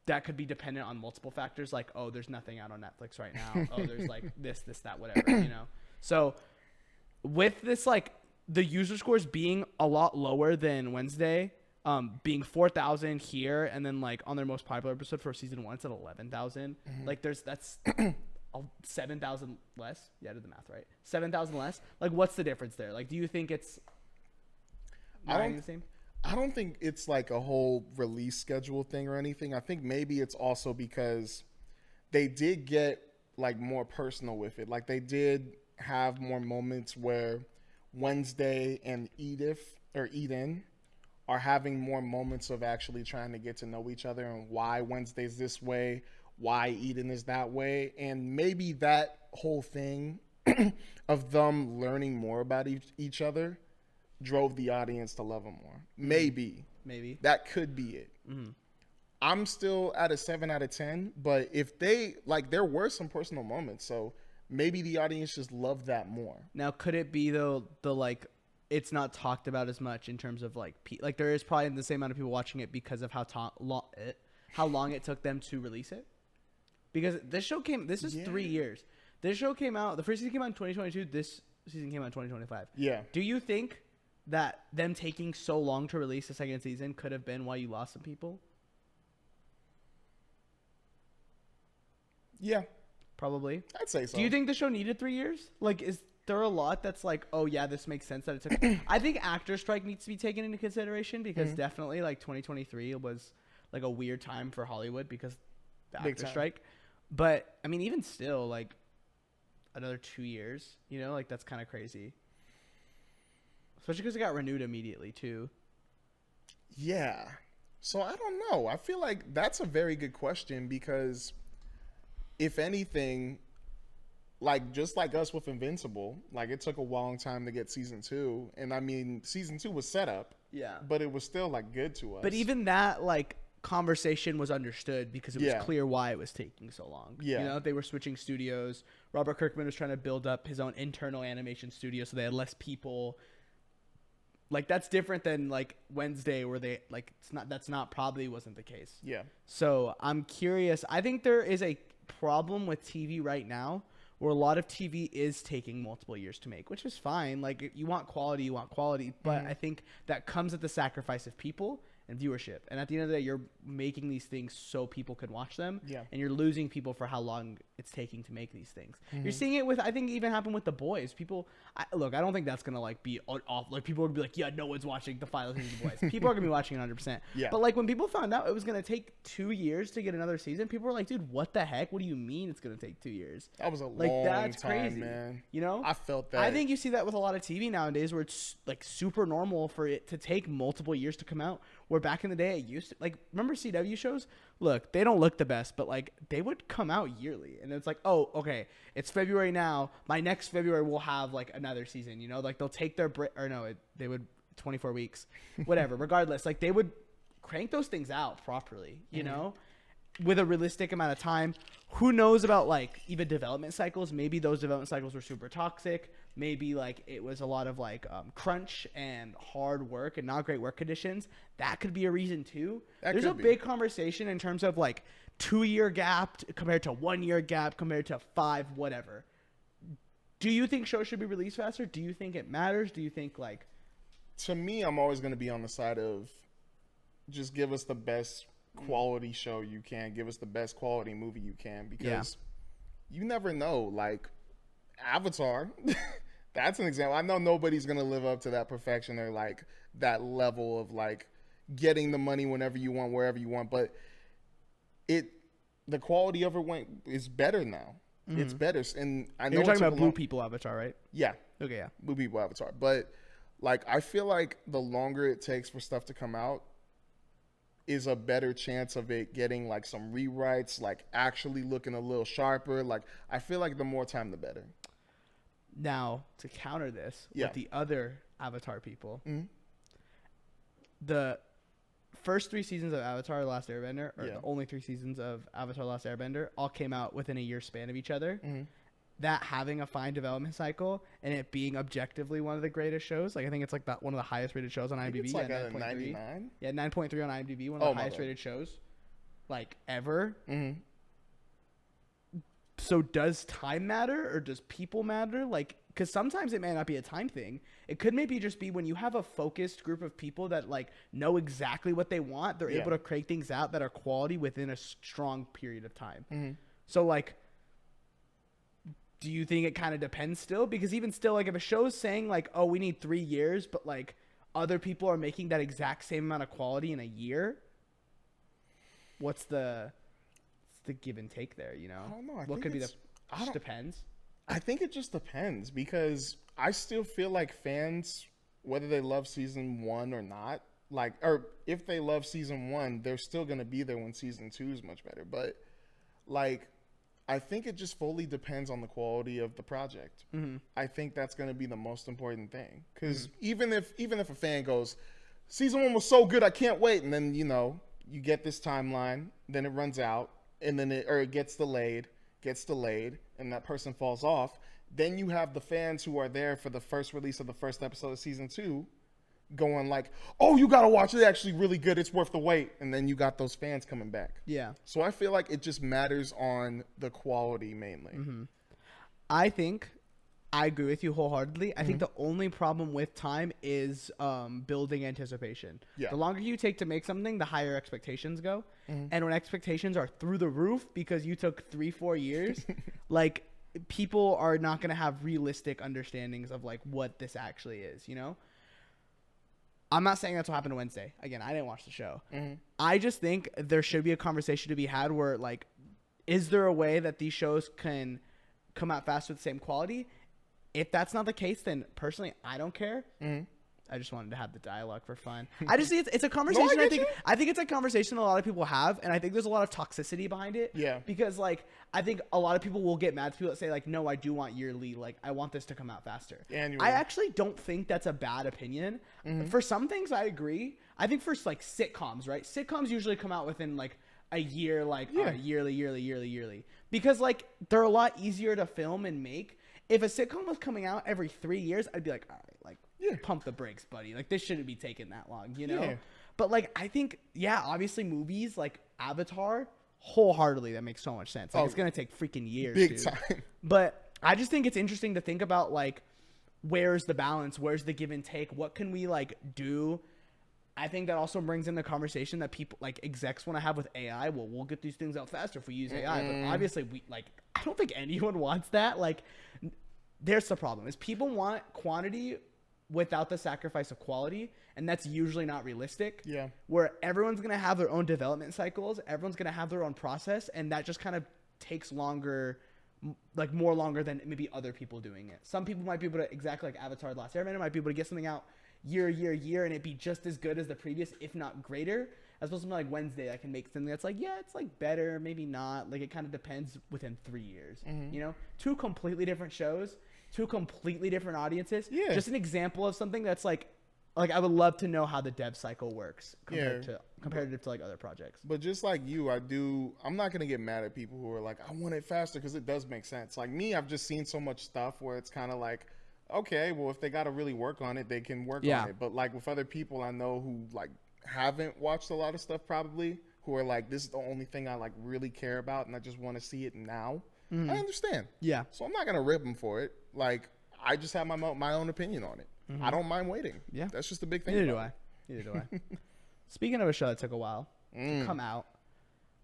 that could be dependent on multiple factors. Like, oh, there's nothing out on Netflix right now. Oh, there's, like, this, that, whatever, you know? So with this, like, the user scores being a lot lower than Wednesday, being 4,000 here, and then, like, on their most popular episode for season 1, it's at 11,000. Like, that's 7,000 less. Yeah, I did the math right. 7,000 less. Like, what's the difference there? Like, do you think it's the same? I don't think it's like a whole release schedule thing or anything. I think maybe it's also because they did get, like, more personal with it. Like, they did have more moments where Wednesday and Eden are having more moments of actually trying to get to know each other and why Wednesday's this way, why Eden is that way. And maybe that whole thing of them learning more about each other drove the audience to love them more. Maybe. That could be it. I'm still at a 7 out of 10, but if they, like, there were some personal moments, so maybe the audience just loved that more. Now, could it be, though, the, like, it's not talked about as much in terms of like there is probably the same amount of people watching it because of how long it took them to release it. Because this is 3 years. This show came out, the first season came out in 2022. This season came out in 2025. Yeah. Do you think that them taking so long to release the second season could have been why you lost some people? Yeah. Probably. I'd say so. Do you think the show needed 3 years? Like, is there a lot that's like, oh yeah, this makes sense that it took? I think actor strike needs to be taken into consideration because definitely like 2023 was like a weird time for Hollywood because the actor strike. But I mean, even still, like another 2 years, you know, like that's kind of crazy. Especially because it got renewed immediately too. Yeah. So I don't know. I feel like that's a very good question because if anything, like just like us with Invincible, like it took a long time to get season 2. And I mean, season 2 was set up. Yeah. But it was still like good to us. But even that like conversation was understood because it was clear why it was taking so long. Yeah. You know, they were switching studios. Robert Kirkman was trying to build up his own internal animation studio so they had less people. Like that's different than like Wednesday where they like probably wasn't the case. Yeah. So I'm curious. I think there is a problem with TV right now where a lot of TV is taking multiple years to make, which is fine. Like you want quality, but I think that comes at the sacrifice of people and viewership. And at the end of the day, you're making these things so people can watch them. Yeah. And you're losing people for how long it's taking to make these things. You're seeing it with, I think, even happened with The Boys. People, look, I don't think that's gonna like be off. Like people would be like, yeah, no one's watching the final season of The Boys. People are gonna be watching it 100%. Yeah. But like when people found out it was gonna take 2 years to get another season, people were like, dude, what the heck? What do you mean it's gonna take 2 years? That was a long time, crazy, man. You know, I felt that. I think you see that with a lot of TV nowadays, where it's like super normal for it to take multiple years to come out. Where back in the day, it used to, like, remember CW shows? Look, they don't look the best, but like they would come out yearly, and it's like, oh, okay, it's February now. My next February we'll have like another season. You know, like they'll take their break, or no, they would 24 weeks, whatever. Regardless, like they would crank those things out properly. You know, with a realistic amount of time. Who knows about like even development cycles? Maybe those development cycles were super toxic. Maybe like it was a lot of like crunch and hard work and not great work conditions. That could be a reason too. There's a big conversation in terms of like 2 year gap compared to 1 year gap compared to 5, whatever. Do you think shows should be released faster? Do you think it matters? Do you think like? To me, I'm always going to be on the side of just give us the best quality show you can, give us the best quality movie you can, because you never know. Like Avatar, that's an example. I know nobody's gonna live up to that perfection or like that level of like getting the money whenever you want, wherever you want, but the quality of it is better now. It's better. And I know you're talking about Blue People Avatar, right? Yeah. Okay, yeah. Blue People Avatar. But like I feel like the longer it takes for stuff to come out is a better chance of it getting like some rewrites, like actually looking a little sharper. Like I feel like the more time the better. Now to counter this with the other Avatar people, the first 3 seasons of Avatar: The Last Airbender, or the only 3 seasons of Avatar: The Last Airbender, all came out within a year span of each other. That having a fine development cycle and it being objectively one of the greatest shows, like I think it's like one of the highest rated shows on IMDb. It's like a 99. Yeah, 9.3 on IMDb, one of the highest rated shows, like ever. So does time matter or does people matter? Like, because sometimes it may not be a time thing. It could maybe just be when you have a focused group of people that like know exactly what they want. They're able to crank things out that are quality within a strong period of time. So like, do you think it kind of depends still? Because even still, like if a show's saying like, oh, we need 3 years, but like other people are making that exact same amount of quality in a year, what's the give and take there, you know? I don't know. What could be the... It depends. I think it just depends because I still feel like fans, whether they love season 1 or not, like, or if they love season 1, they're still going to be there when season 2 is much better. But like, I think it just fully depends on the quality of the project. I think that's going to be the most important thing. Because even if a fan goes, season 1 was so good, I can't wait. And then, you know, you get this timeline, then it runs out, and then it gets delayed, and that person falls off. then you have the fans who are there for the first release of the first episode of season 2 going like, oh, you got to watch it. It's actually really good. It's worth the wait. And then you got those fans coming back. Yeah. So I feel like it just matters on the quality mainly. Mm-hmm. I agree with you wholeheartedly. I think the only problem with time is building anticipation. Yeah. The longer you take to make something, the higher expectations go. And when expectations are through the roof because you took 3-4 years, like people are not going to have realistic understandings of like what this actually is, you know? I'm not saying that's what happened Wednesday. Again, I didn't watch the show. I just think there should be a conversation to be had where like, is there a way that these shows can come out faster with the same quality? If that's not the case, then personally, I don't care. I just wanted to have the dialogue for fun. I just think it's a conversation. No, I think it's a conversation a lot of people have, and I think there's a lot of toxicity behind it. Yeah. Because like I think a lot of people will get mad at people that say like, no, I do want yearly. Like I want this to come out faster. Annually. I actually don't think that's a bad opinion. For some things, I agree. I think for like sitcoms, right? Sitcoms usually come out within like a year, like yearly. Because like they're a lot easier to film and make. If a sitcom was coming out every 3 years, I'd be like, all right, like, pump the brakes, buddy. Like, this shouldn't be taking that long, you know? Yeah. But, like, I think, obviously movies like Avatar, wholeheartedly, that makes so much sense. Like, it's going to take freaking years, big time. But I just think it's interesting to think about, like, where's the balance? Where's the give and take? What can we, like, do? I think that also brings in the conversation that people, like, execs want to have with AI. Well, we'll get these things out faster if we use AI. But obviously, I don't think anyone wants that. Like, there's the problem is people want quantity without the sacrifice of quality, and that's usually not realistic. Yeah. Where everyone's going to have their own development cycles, everyone's going to have their own process, and that just kind of takes longer, like more longer than maybe other people doing it. Some people might be able to, exactly like Avatar: The Last Airbender, might be able to get something out year, and it'd be just as good as the previous, if not greater. As opposed to like Wednesday, I can make something that's like, it's like better, maybe not. Like it kind of depends within 3 years. You know, 2 completely different shows, 2 completely different audiences. Yeah. Just an example of something that's like I would love to know how the dev cycle works comparative to like other projects. But just like you, I'm not going to get mad at people who are like, I want it faster because it does make sense. Like me, I've just seen so much stuff where it's kind of like, okay, well, if they got to really work on it, they can work on it. But like with other people I know who like haven't watched a lot of stuff probably, who are like, this is the only thing I like really care about and I just want to see it now. I understand. Yeah. So I'm not going to rip them for it. Like, I just have my own opinion on it. I don't mind waiting. Yeah. That's just the big thing. Neither do I. Speaking of a show that took a while to come out,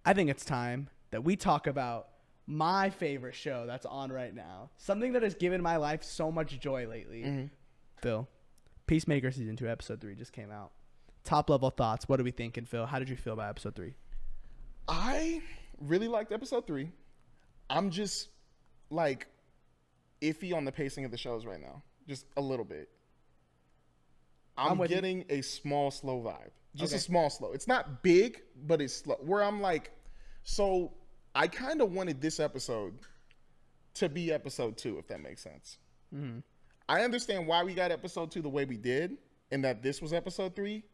I think it's time that we talk about my favorite show that's on right now. Something that has given my life so much joy lately. Phil, Peacemaker Season 2, Episode 3 just came out. Top level thoughts. What are we thinking, Phil? How did you feel about Episode 3? I really liked Episode 3. I'm just like iffy on the pacing of the shows right now. Just a little bit. I'm getting a small, slow vibe. Just a small, slow. It's not big, but it's slow. Where I'm like, so I kind of wanted this episode to be Episode 2, if that makes sense. I understand why we got Episode 2 the way we did, and that this was Episode 3.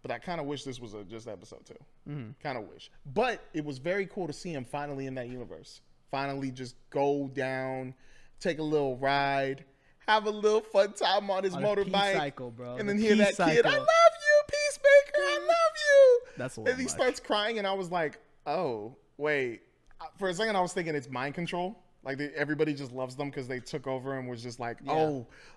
But I kind of wish this was just Episode 2. Kind of wish. But it was very cool to see him finally in that universe. Finally just go down, take a little ride, have a little fun time on his motorbike. Cycle, bro. And then hear that kid, I love you, Peacemaker, I love you. That's a little And he starts crying, and I was like, oh, wait. For a second, I was thinking it's mind control. Like, everybody just loves them because they took over and was just like,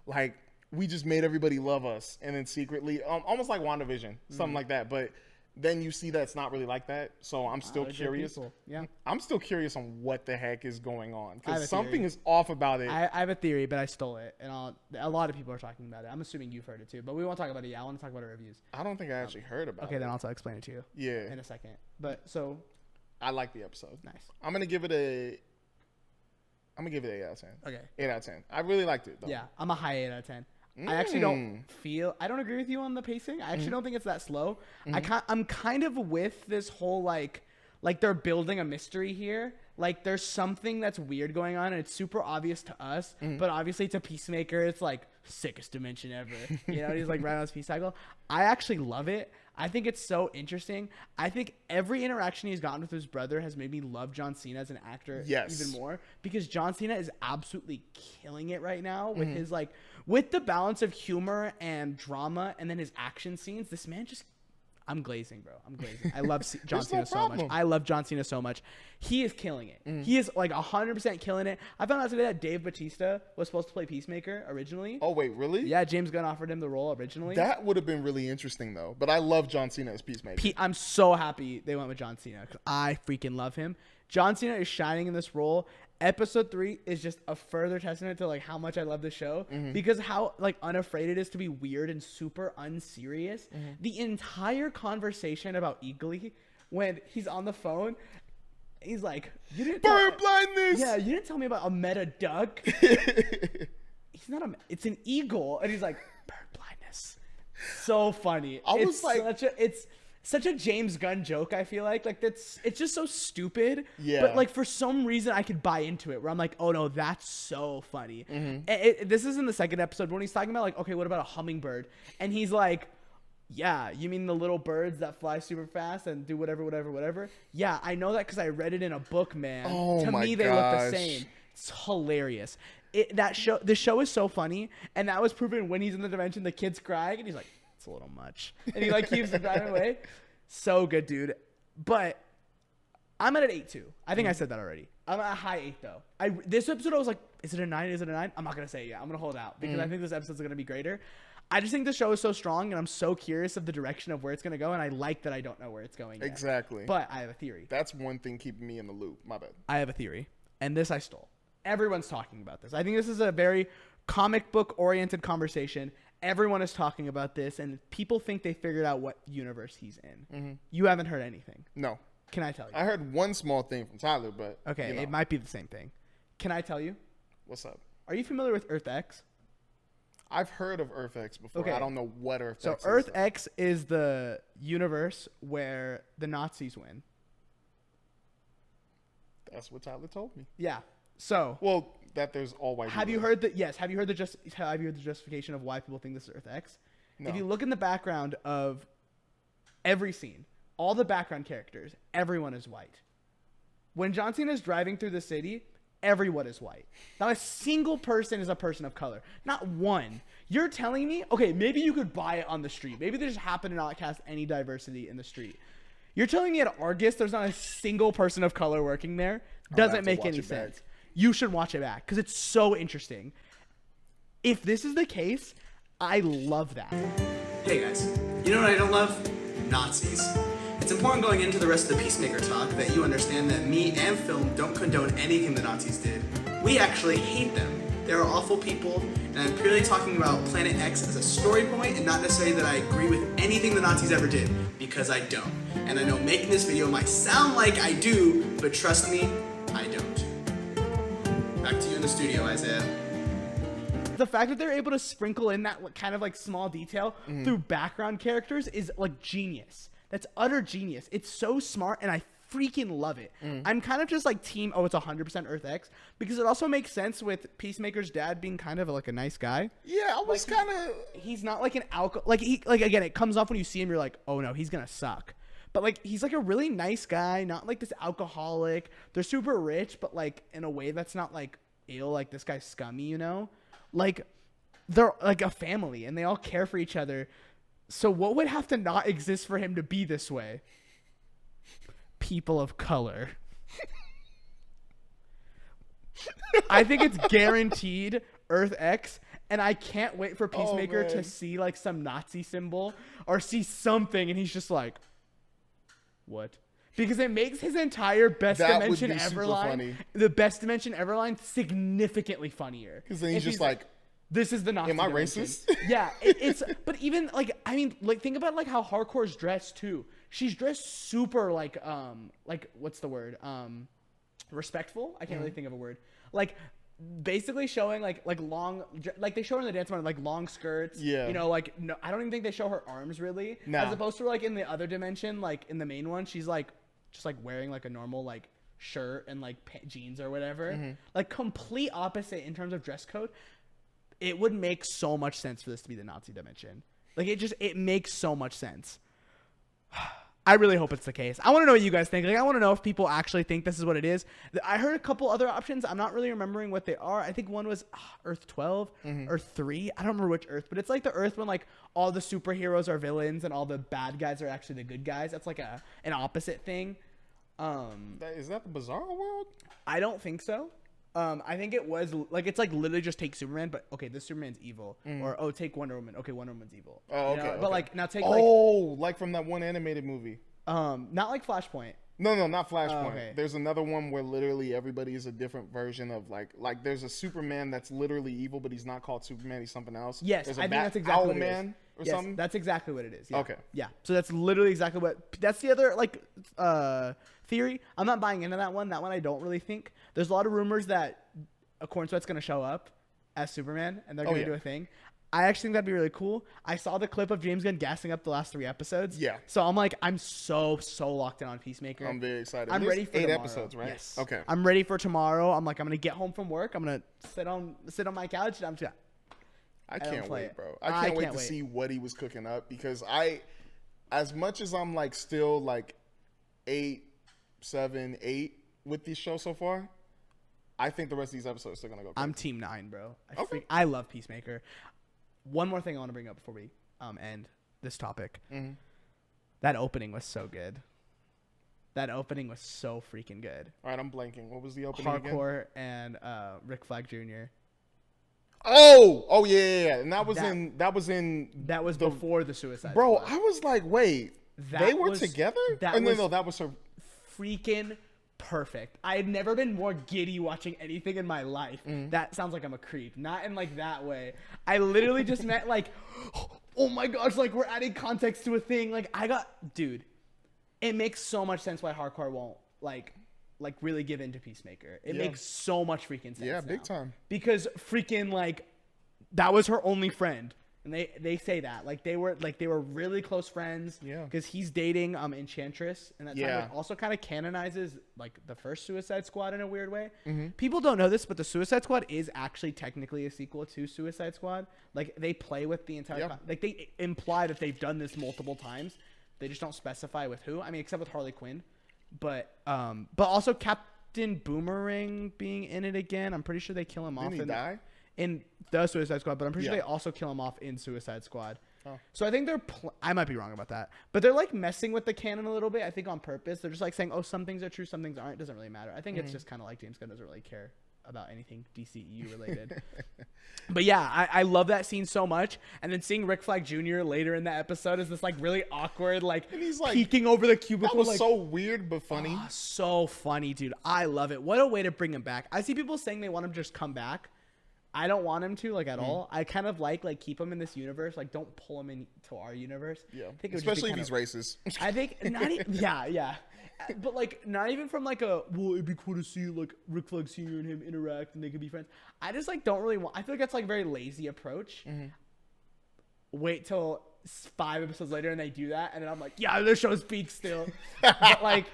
like, we just made everybody love us. And then secretly, almost like WandaVision, something like that. But then you see that it's not really like that. So I'm still curious. Yeah. I'm still curious on what the heck is going on. Because something is off about it. I have a theory, but I stole it. And a lot of people are talking about it. I'm assuming you've heard it too. But we won't talk about it yet. I want to talk about our reviews. I don't think I actually heard about it. Okay, then I'll explain it to you. Yeah. In a second. But so. I like the episode. Nice. I'm going to give it an 8 out of 10. Okay. 8 out of 10. I really liked it, though. Yeah. I'm a high 8 out of 10. I actually don't I don't agree with you on the pacing. I actually don't think it's that slow. I'm kind of with this whole like they're building a mystery here. Like there's something that's weird going on and it's super obvious to us, but obviously to Peacemaker it's like sickest dimension ever. You know, he's like right on his peace cycle. I actually love it. I think it's so interesting. I think every interaction he's gotten with his brother has made me love John Cena as an actor even more, because John Cena is absolutely killing it right now with his like with the balance of humor and drama and then his action scenes. This man just I'm glazing, bro. I'm glazing. I love John Cena so much. I love John Cena so much. He is killing it. He is like 100% killing it. I found out today that Dave Bautista was supposed to play Peacemaker originally. Oh, wait, really? Yeah, James Gunn offered him the role originally. That would have been really interesting, though. But I love John Cena as Peacemaker. I'm so happy they went with John Cena because I freaking love him. John Cena is shining in this role. Episode 3 is just a further testament to like how much I love the show because how like unafraid it is to be weird and super unserious. The entire conversation about Eagly when he's on the phone, he's like, "You didn't bird blindness." Yeah, you didn't tell me about a meta duck. He's not it's an eagle, and he's like, "Bird blindness." So funny. It's such a James Gunn joke, I feel like. It's just so stupid. Yeah. But like for some reason I could buy into it where I'm like, oh no, that's so funny. This is in the second episode when he's talking about like, okay, what about a hummingbird? And he's like, yeah, you mean the little birds that fly super fast and do whatever? Yeah, I know that because I read it in a book, man. Oh, to me, they look the same. It's hilarious. The show is so funny, and that was proven when he's in the dimension, the kid's crying, and he's like, it's a little much. And he like keeps driving away. So good, dude. But I'm at an 8.2. I think I said that already. I'm at a high 8 though. This episode I was like, is it a 9? Is it a 9? I'm not gonna say it yet. I'm gonna hold out because I think this episode's gonna be greater. I just think the show is so strong, and I'm so curious of the direction of where it's gonna go, and I like that I don't know where it's going yet. Exactly. But I have a theory. That's one thing keeping me in the loop. My bad. I have a theory, and this I stole. Everyone's talking about this. I think this is a very comic book oriented conversation. Everyone is talking about this, and people think they figured out what universe he's in. You haven't heard anything. No. Can I tell you? I heard one small thing from Tyler, but okay, you know. It might be the same thing. Can I tell you? What's up? Are you familiar with Earth X? I've heard of Earth X before. Okay. I don't know what Earth X is. So Earth X is the universe where the Nazis win. That's what Tyler told me. Yeah. So that there's all white. Have you heard the justification of why people think this is Earth X? No. If you look in the background of every scene, all the background characters, everyone is white. When John Cena is driving through the city, everyone is white. Not a single person is a person of color. Not one. You're telling me, okay, maybe you could buy it on the street. Maybe they just happen to not cast any diversity in the street. You're telling me at Argus there's not a single person of color working there? Doesn't make any sense. You should watch it back because it's so interesting. If this is the case, I love that. Hey guys, you know what I don't love? Nazis. It's important going into the rest of the Peacemaker talk that you understand that me and Film don't condone anything the Nazis did. We actually hate them. They are awful people, and I'm purely talking about Planet X as a story point and not necessarily that I agree with anything the Nazis ever did, because I don't. And I know making this video might sound like I do, but trust me, I don't. Back to you in the studio, Isaiah. The fact that they're able to sprinkle in that kind of like small detail through background characters is like genius. That's utter genius. It's so smart, and I freaking love it. I'm kind of just like team, it's 100% Earth X, because it also makes sense with Peacemaker's dad being kind of like a nice guy. Yeah, I was kind of... He's not like an again, it comes off when you see him, you're like, oh no, he's gonna suck. But like, he's like a really nice guy, not like this alcoholic. They're super rich, but like in a way that's not like ill, like this guy's scummy, you know? Like, they're like a family, and they all care for each other. So what would have to not exist for him to be this way? People of color. I think it's guaranteed Earth X, and I can't wait for Peacemaker to see like some Nazi symbol or see something, and he's just like, what? Because it makes his entire best dimension ever line, the best dimension ever line, significantly funnier. Because then he's just like, this is the Nazi. Am I dimension. racist? Yeah, it's. But even like, I mean, like think about like how Hardcore's dressed too. She's dressed super like what's the word? Respectful. I can't really think of a word. Like basically showing like long, like they show her in the dance moment like long skirts. Yeah. You know, like no, I don't even think they show her arms really. No. As opposed to like in the other dimension, like in the main one, she's like just like wearing like a normal like shirt and like jeans or whatever. Like complete opposite in terms of dress code. It would make so much sense for this to be the Nazi dimension. Like it makes so much sense. I really hope it's the case. I want to know what you guys think. Like, I want to know if people actually think this is what it is. I heard a couple other options. I'm not really remembering what they are. I think one was Earth 12, Earth 3. I don't remember which Earth, but it's like the Earth when like all the superheroes are villains and all the bad guys are actually the good guys. That's like an opposite thing. Is that the Bizarro world? I don't think so. I think it was like it's like literally just take Superman, but okay, this Superman's evil, or take Wonder Woman. Okay, Wonder Woman's evil. Oh, okay, you know? okay. But like now take like from that one animated movie. Not like Flashpoint. No, not Flashpoint. Okay. There's another one where literally everybody is a different version of like there's a Superman that's literally evil, but he's not called Superman. He's something else. Yes, there's I think that's exactly what it is. Or yes, something. that's exactly what it is. Yeah. Okay. Yeah. So that's literally exactly what. That's the other like theory. I'm not buying into that one. That one I don't really think. There's a lot of rumors that Corn Sweat's gonna show up as Superman, and they're gonna do a thing. I actually think that'd be really cool. I saw the clip of James Gunn gassing up the last 3 episodes. Yeah. So I'm like, I'm so locked in on Peacemaker. I'm very excited. I'm ready for 8 tomorrow. episodes, right? Yes. Okay. I'm ready for tomorrow. I'm like, I'm gonna get home from work. I'm gonna sit on my couch and I'm just. I can't play wait, it. bro. I can't wait to see what he was cooking up because as much as I'm like still like 8, 7, 8 with this show so far, I think the rest of these episodes are still gonna go crazy. I'm Team 9, bro. Okay. I love Peacemaker. One more thing I want to bring up before we end this topic. Mm-hmm. That opening was so good. That opening was so freaking good. All right, I'm blanking. What was the opening Hardcore and Rick Flag Jr. Oh yeah. And that was before the Suicide Bro, Squad. I was like, wait, they were together? No, that was her freaking perfect. I had never been more giddy watching anything in my life. That sounds like I'm a creep. Not in like that way. I literally just meant like, oh my gosh, like we're adding context to a thing. Like dude, it makes so much sense why Hardcore won't like really give in to Peacemaker. It makes so much freaking sense. Yeah, now. big time. Because freaking like that was her only friend. And they say that they were really close friends. Yeah. Because he's dating Enchantress, and that time also kind of canonizes like the first Suicide Squad in a weird way. Mm-hmm. People don't know this, but the Suicide Squad is actually technically a sequel to Suicide Squad. Like they play with the entire they imply that they've done this multiple times. They just don't specify with who. I mean, except with Harley Quinn, but also Captain Boomerang being in it again. I'm pretty sure they kill him off. Didn't he die? In the Suicide Squad, but I'm pretty sure they also kill him off in Suicide Squad. Oh. So I think I might be wrong about that, but they're like messing with the canon a little bit. I think on purpose. They're just like saying, oh, some things are true, some things aren't. It doesn't really matter. I think it's just kind of like James Gunn doesn't really care about anything DCEU related. But yeah, I love that scene so much. And then seeing Rick Flag Jr. later in the episode is this like really awkward, like, and he's like peeking over the cubicle. That was so weird but funny. Oh, so funny, dude. I love it. What a way to bring him back. I see people saying they want him to just come back. I don't want him to at all. I kind of like keep him in this universe. Like don't pull him into our universe. Yeah, especially if he's racist. I think not. Yeah. But like not even from like it'd be cool to see like Rick Flag Sr. and him interact and they could be friends. I just like don't really want. I feel like that's like a very lazy approach. Mm-hmm. Wait till 5 episodes later and they do that, and then I'm like, yeah, the show's peak still. But like.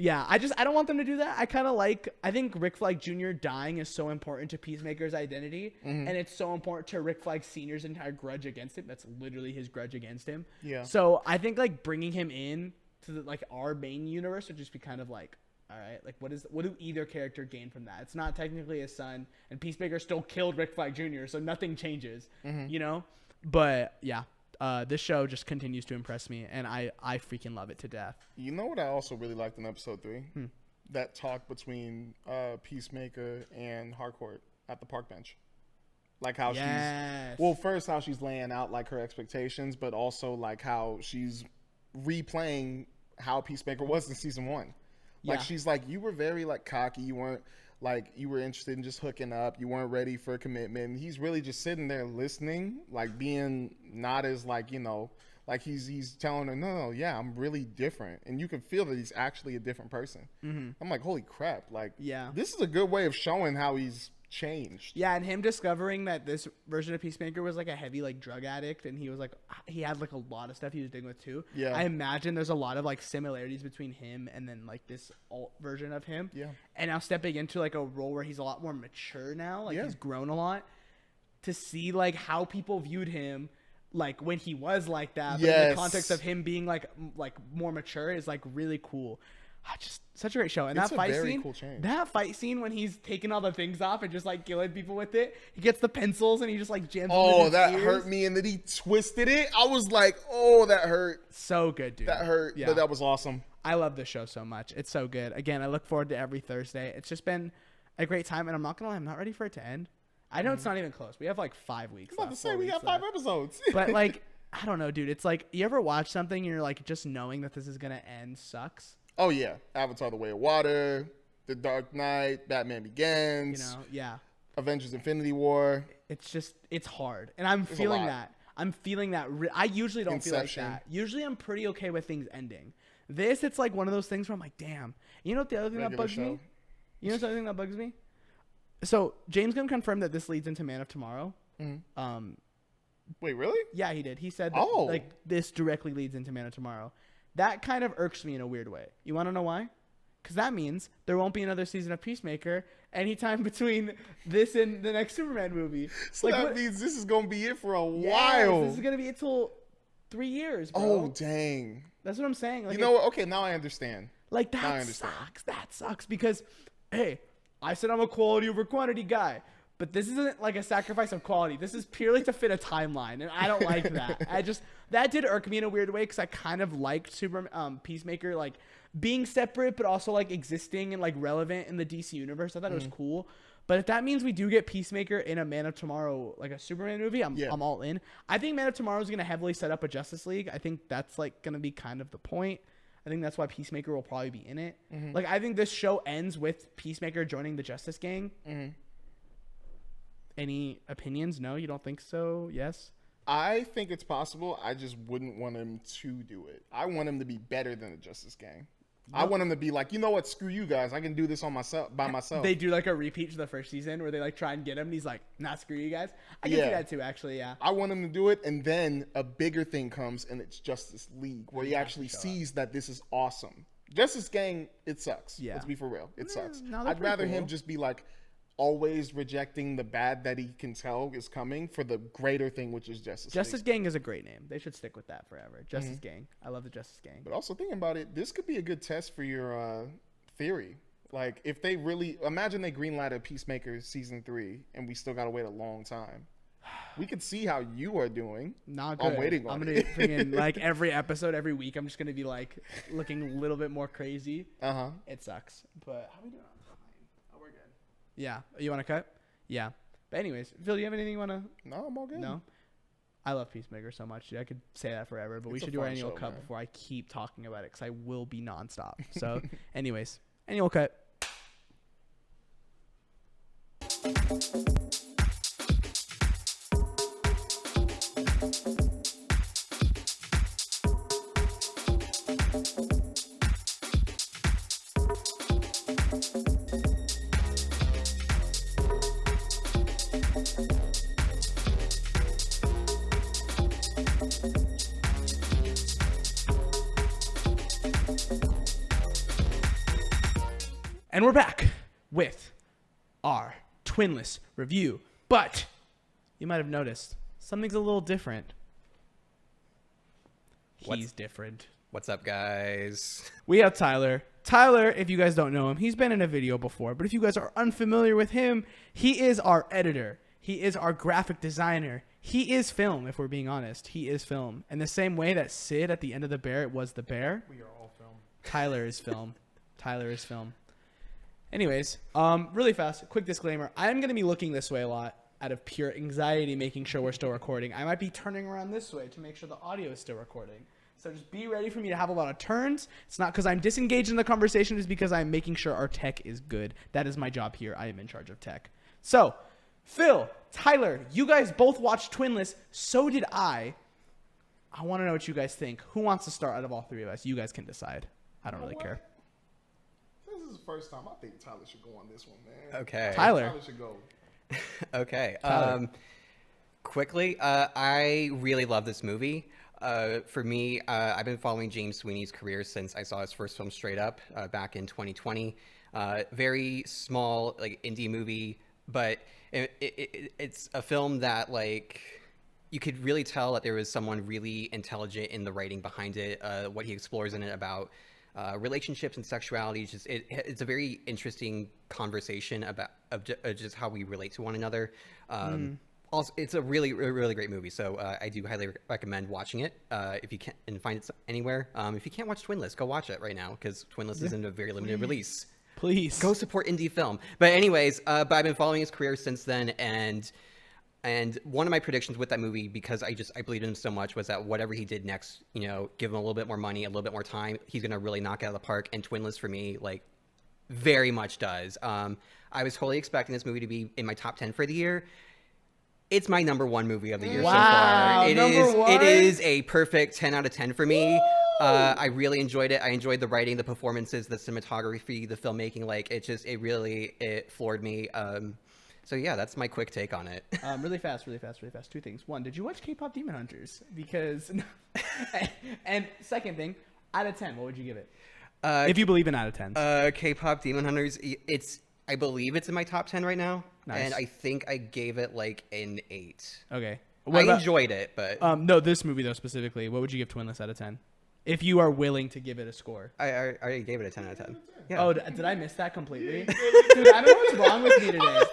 Yeah, I don't want them to do that. I think Rick Flag Jr. dying is so important to Peacemaker's identity, and it's so important to Rick Flag Sr.'s entire grudge against him. That's literally his grudge against him. Yeah. So I think like bringing him in to our main universe would just be kind of like, all right, like what do either character gain from that? It's not technically his son, and Peacemaker still killed Rick Flag Jr., so nothing changes, you know? But yeah. This show just continues to impress me, and I freaking love it to death. You know what I also really liked in episode 3? That talk between Peacemaker and Harcourt at the park bench. Like how how she's laying out like her expectations, but also like how she's replaying how Peacemaker was in season 1. Like she's like, you were very like cocky, you weren't like you were interested in just hooking up. You weren't ready for a commitment. And he's really just sitting there listening, like being not as like, you know, like he's telling her, no, yeah, I'm really different. And you can feel that he's actually a different person. Mm-hmm. I'm like, holy crap. Like, this is a good way of showing how he's changed. Yeah, and him discovering that this version of Peacemaker was like a heavy like drug addict, and he was like he had like a lot of stuff he was dealing with too. Yeah, I imagine there's a lot of like similarities between him and then like this alt version of him. Yeah, and now stepping into like a role where he's a lot more mature now, like he's grown a lot. To see like how people viewed him like when he was like that, but in Yes. the context of him being like more mature is like really cool. Just such a great show. And It's that a fight very scene, cool change. that fight scene when he's taking all the things off and just like killing people with it, he gets the pencils and he just like jams them in his that ears. hurt me, and then he twisted it. I was like, oh, that hurt. So good, dude. That hurt, Yeah. but that was awesome. I love this show so much. It's so good. Again, I look forward to every Thursday. It's just been a great time, and I'm not gonna lie, I'm not ready for it to end. I know it's not even close. We have like 5 weeks. I'm about to left, say 4 we weeks got 5 left. episodes. But like, I don't know, dude. It's like, you ever watch something and you're like, just knowing that this is gonna end sucks. Oh yeah, Avatar: The Way of Water, The Dark Knight, Batman Begins, You know? Yeah. Avengers: Infinity War. It's hard, and I'm feeling lot. that. I'm feeling that. I usually don't Inception. feel like that. Usually, I'm pretty okay with things ending. This, it's like one of those things where I'm like, damn. You know what the other thing that Regular bugs me? show. You know what's the other thing that bugs me? So James Gunn confirmed that this leads into Man of Tomorrow. Wait, really? Yeah, he did. He said that, Oh. like, this directly leads into Man of Tomorrow. That kind of irks me in a weird way. You want to know why? Because that means there won't be another season of Peacemaker anytime between this and the next Superman movie. So Like, that what- means this is gonna be it for a Yes, while. this is gonna be until 3 years, bro. Oh dang! That's what I'm saying. Like, You know what? Okay, now I understand. like now I that understand. sucks. That sucks because, hey, I said I'm a quality over quantity guy, but this isn't like a sacrifice of quality. This is purely to fit a timeline, and I don't like that. That did irk me in a weird way because I kind of liked Peacemaker, like being separate but also like existing and like relevant in the DC universe. I thought it was cool. But if that means we do get Peacemaker in a Man of Tomorrow, like a Superman movie, I'm all in. I think Man of Tomorrow is going to heavily set up a Justice League. I think that's like going to be kind of the point. I think that's why Peacemaker will probably be in it. Like, I think this show ends with Peacemaker joining the Justice Gang. Any opinions? No, you don't think so? Yes. I think it's possible. I just wouldn't want him to do it. I want him to be better than the Justice Gang. I want him to be like, you know what? Screw you guys. I can do this by myself. They do like a repeat to the first season where they like try and get him, and he's like, "Nah, screw you guys." I can see that too, actually. Yeah. I want him to do it, and then a bigger thing comes, and it's Justice League, where he actually sees that this is awesome. Justice Gang, it sucks. Yeah. Let's be for real. It sucks. no, they're I'd rather pretty him cool. just be like, always rejecting the bad that he can tell is coming for the greater thing, which is Justice Justice League. Gang is a great name. They should stick with that forever. Justice Gang. I love the Justice Gang. But also thinking about it, this could be a good test for your theory. Like, if they really imagine they greenlighted Peacemaker season 3, and we still gotta wait a long time, we could see how you are doing. Not good. I'm waiting on I'm gonna it. bring in like every episode, every week. I'm just gonna be like looking a little bit more crazy. It sucks, but how we doing on time? Oh, we're good. Yeah. You want to cut? Yeah. But anyways, Phil, do you have anything you want to? No, I'm all good. No. I love Peacemaker so much. Dude. I could say that forever, but we It's a should do our fun annual show, cut man. before I keep talking about it because I will be nonstop. So, anyways, annual cut. And we're back with our Twinless review. But you might have noticed something's a little different. He's different. What's up, guys? We have Tyler. Tyler, if you guys don't know him, he's been in a video before. But if you guys are unfamiliar with him, he is our editor. He is our graphic designer. He is film, if we're being honest. He is film. In the same way that Sid at the end of The Bear was the bear. We are all film. Tyler is film. Tyler is film. Anyways, really fast, quick disclaimer. I'm going to be looking this way a lot out of pure anxiety, making sure we're still recording. I might be turning around this way to make sure the audio is still recording. So just be ready for me to have a lot of turns. It's not because I'm disengaged in the conversation. It's because I'm making sure our tech is good. That is my job here. I am in charge of tech. So, Phil, Tyler, you guys both watched Twinless. So did I. I want to know what you guys think. Who wants to start out of all three of us? You guys can decide. I don't really care. This is the first time I think Tyler should go on this one, man. Okay. Tyler. Tyler should go. Okay. Tyler. Quickly, I really love this movie. For me, I've been following James Sweeney's career since I saw his first film, Straight Up, back in 2020. Very small, like indie movie, but it's a film that like you could really tell that there was someone really intelligent in the writing behind it. What he explores in it about relationships and sexuality. It's a very interesting conversation about just how we relate to one another. Also, it's a really great movie. So I do highly recommend watching it if you can and find it anywhere. If you can't watch Twinless, go watch it right now because Twinless is in a very limited release. Please go support indie film. But anyways, but I've been following his career since then, and one of my predictions with that movie, because I believed in him so much, was that whatever he did next, give him a little bit more money, a little bit more time, he's going to really knock it out of the park. And Twinless for me, like, very much does. I was totally expecting this movie to be in my top 10 for the year. It's my number 1 movie of the year so far. It is a perfect 10 out of 10 for me. I really enjoyed it. I enjoyed the writing, the performances, the cinematography, the filmmaking. Like, it really floored me. So yeah, that's my quick take on it. Really fast. 2 things. 1, did you watch K-pop Demon Hunters? Because, and second thing, out of 10, what would you give it? If you believe in out of 10s. K-pop Demon Hunters, I believe it's in my top 10 right now. Nice. And I think I gave it like an 8. Okay. Enjoyed it, but no, this movie though specifically, what would you give Twinless out of 10? If you are willing to give it a score. I already gave it a 10 out of 10. Yeah. Oh, did I miss that completely? Dude, I don't know what's wrong with me today.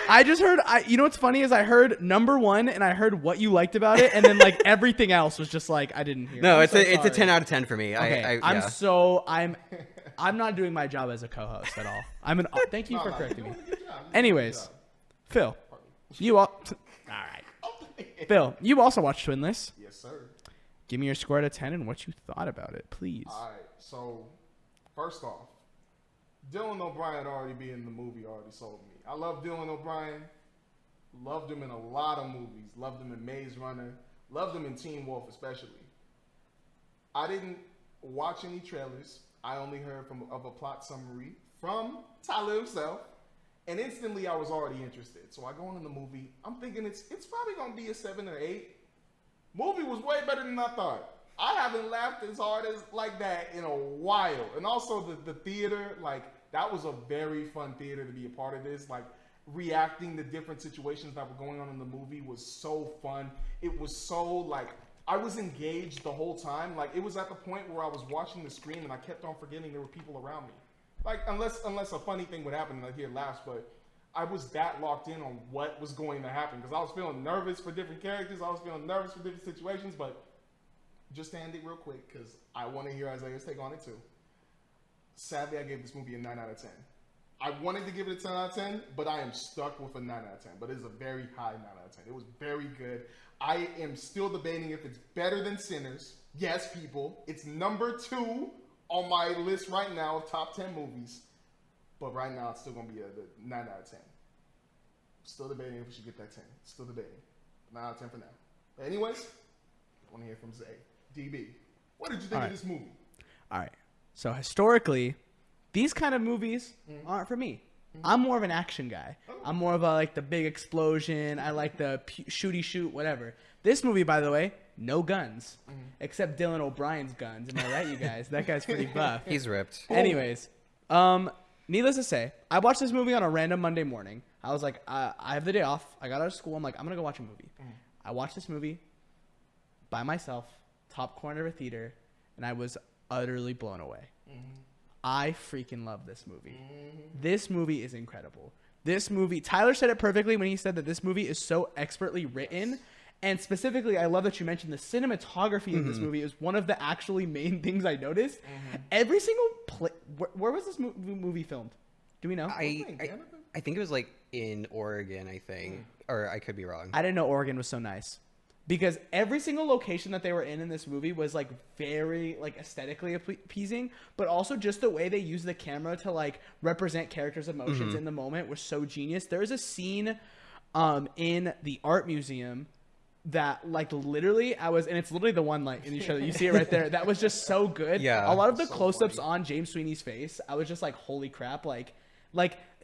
I just heard, you know what's funny is I heard number 1 and I heard what you liked about it, and then like everything else was just like I didn't hear. No, it's a 10 out of 10 for me. Okay. I'm not doing my job as a co-host at all. Thank you for correcting me. Anyways, Phil, you all right. Phil, you also watched Twinless. Yes, sir. Give me your score out of 10 and what you thought about it, please. All right. So, first off, Dylan O'Brien already being in the movie already sold me. I love Dylan O'Brien. Loved him in a lot of movies. Loved him in Maze Runner. Loved him in Teen Wolf especially. I didn't watch any trailers. I only heard of a plot summary from Tyler himself. And instantly I was already interested. So I go into the movie. I'm thinking it's probably going to be a 7 or 8. Movie was way better than I thought. I haven't laughed as hard as like that in a while. And also the theater, like, that was a very fun theater to be a part of this. Like, reacting to different situations that were going on in the movie was so fun. It was so, like, I was engaged the whole time. Like, it was at the point where I was watching the screen and I kept on forgetting there were people around me. Like, unless a funny thing would happen and I hear laughs, but I was that locked in on what was going to happen because I was feeling nervous for different characters. I was feeling nervous for different situations, but just to end it real quick because I want to hear Isaiah's take on it too. Sadly, I gave this movie a 9 out of 10. I wanted to give it a 10 out of 10, but I am stuck with a 9 out of 10. But it is a very high 9 out of 10. It was very good. I am still debating if it's better than Sinners. Yes, people. It's number 2 on my list right now of top 10 movies. But right now, it's still going to be a 9 out of 10. Still debating if we should get that 10. Still debating. 9 out of 10 for now. But anyways, I want to hear from Zay. DB, what did you think of this movie? All right. So historically, these kind of movies aren't for me. I'm more of an action guy. I'm more of the big explosion. I like the shooty shoot, whatever. This movie, by the way, no guns. Except Dylan O'Brien's guns. Am I right, you guys? That guy's pretty buff. He's ripped. Anyways, needless to say, I watched this movie on a random Monday morning. I was like, I have the day off. I got out of school. I'm like, I'm going to go watch a movie. I watched this movie by myself, top corner of a theater, and I was utterly blown away. I freaking love this movie. This movie is incredible. This movie, Tyler said it perfectly when he said that this movie is so expertly written. And specifically, I love that you mentioned the cinematography in this movie is one of the actually main things I noticed. Every single where was this movie filmed? Do we know? I think it was like in Oregon, I think. Or I could be wrong. I didn't know Oregon was so nice. Because every single location that they were in this movie was like very like aesthetically appeasing, but also just the way they use the camera to like represent characters' emotions in the moment was so genius. There's a scene in the art museum that like literally and it's literally the one like in you show that you see it right there. That was just so good. Yeah. A lot of the close-ups on James Sweeney's face, I was just like, holy crap! Like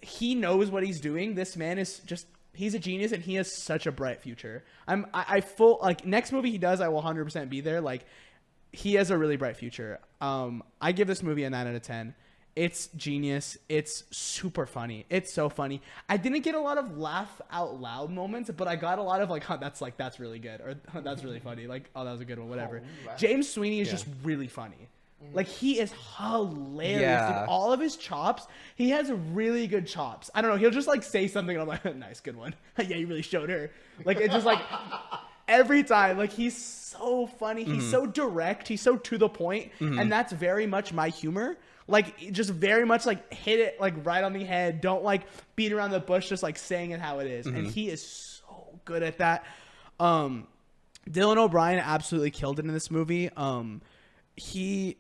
he knows what he's doing. This man is just. He's a genius and he has such a bright future. Next movie he does, I will 100% be there. Like, he has a really bright future. I give this movie a 9 out of 10. It's genius. It's super funny. It's so funny. I didn't get a lot of laugh out loud moments, but I got a lot of like, huh, that's really good, or huh, that's really funny. Like, oh, that was a good one, whatever. James Sweeney is just really funny. Like, he is hilarious. Yeah. Dude. All of his chops, he has really good chops. I don't know. He'll just like say something and I'm like, nice, good one. Yeah, you really showed her. Like, it's just like every time, like, he's so funny. He's so direct. He's so to the point. And that's very much my humor. Like, just very much like hit it like right on the head. Don't like beat around the bush, just like saying it how it is. And he is so good at that. Dylan O'Brien absolutely killed it in this movie.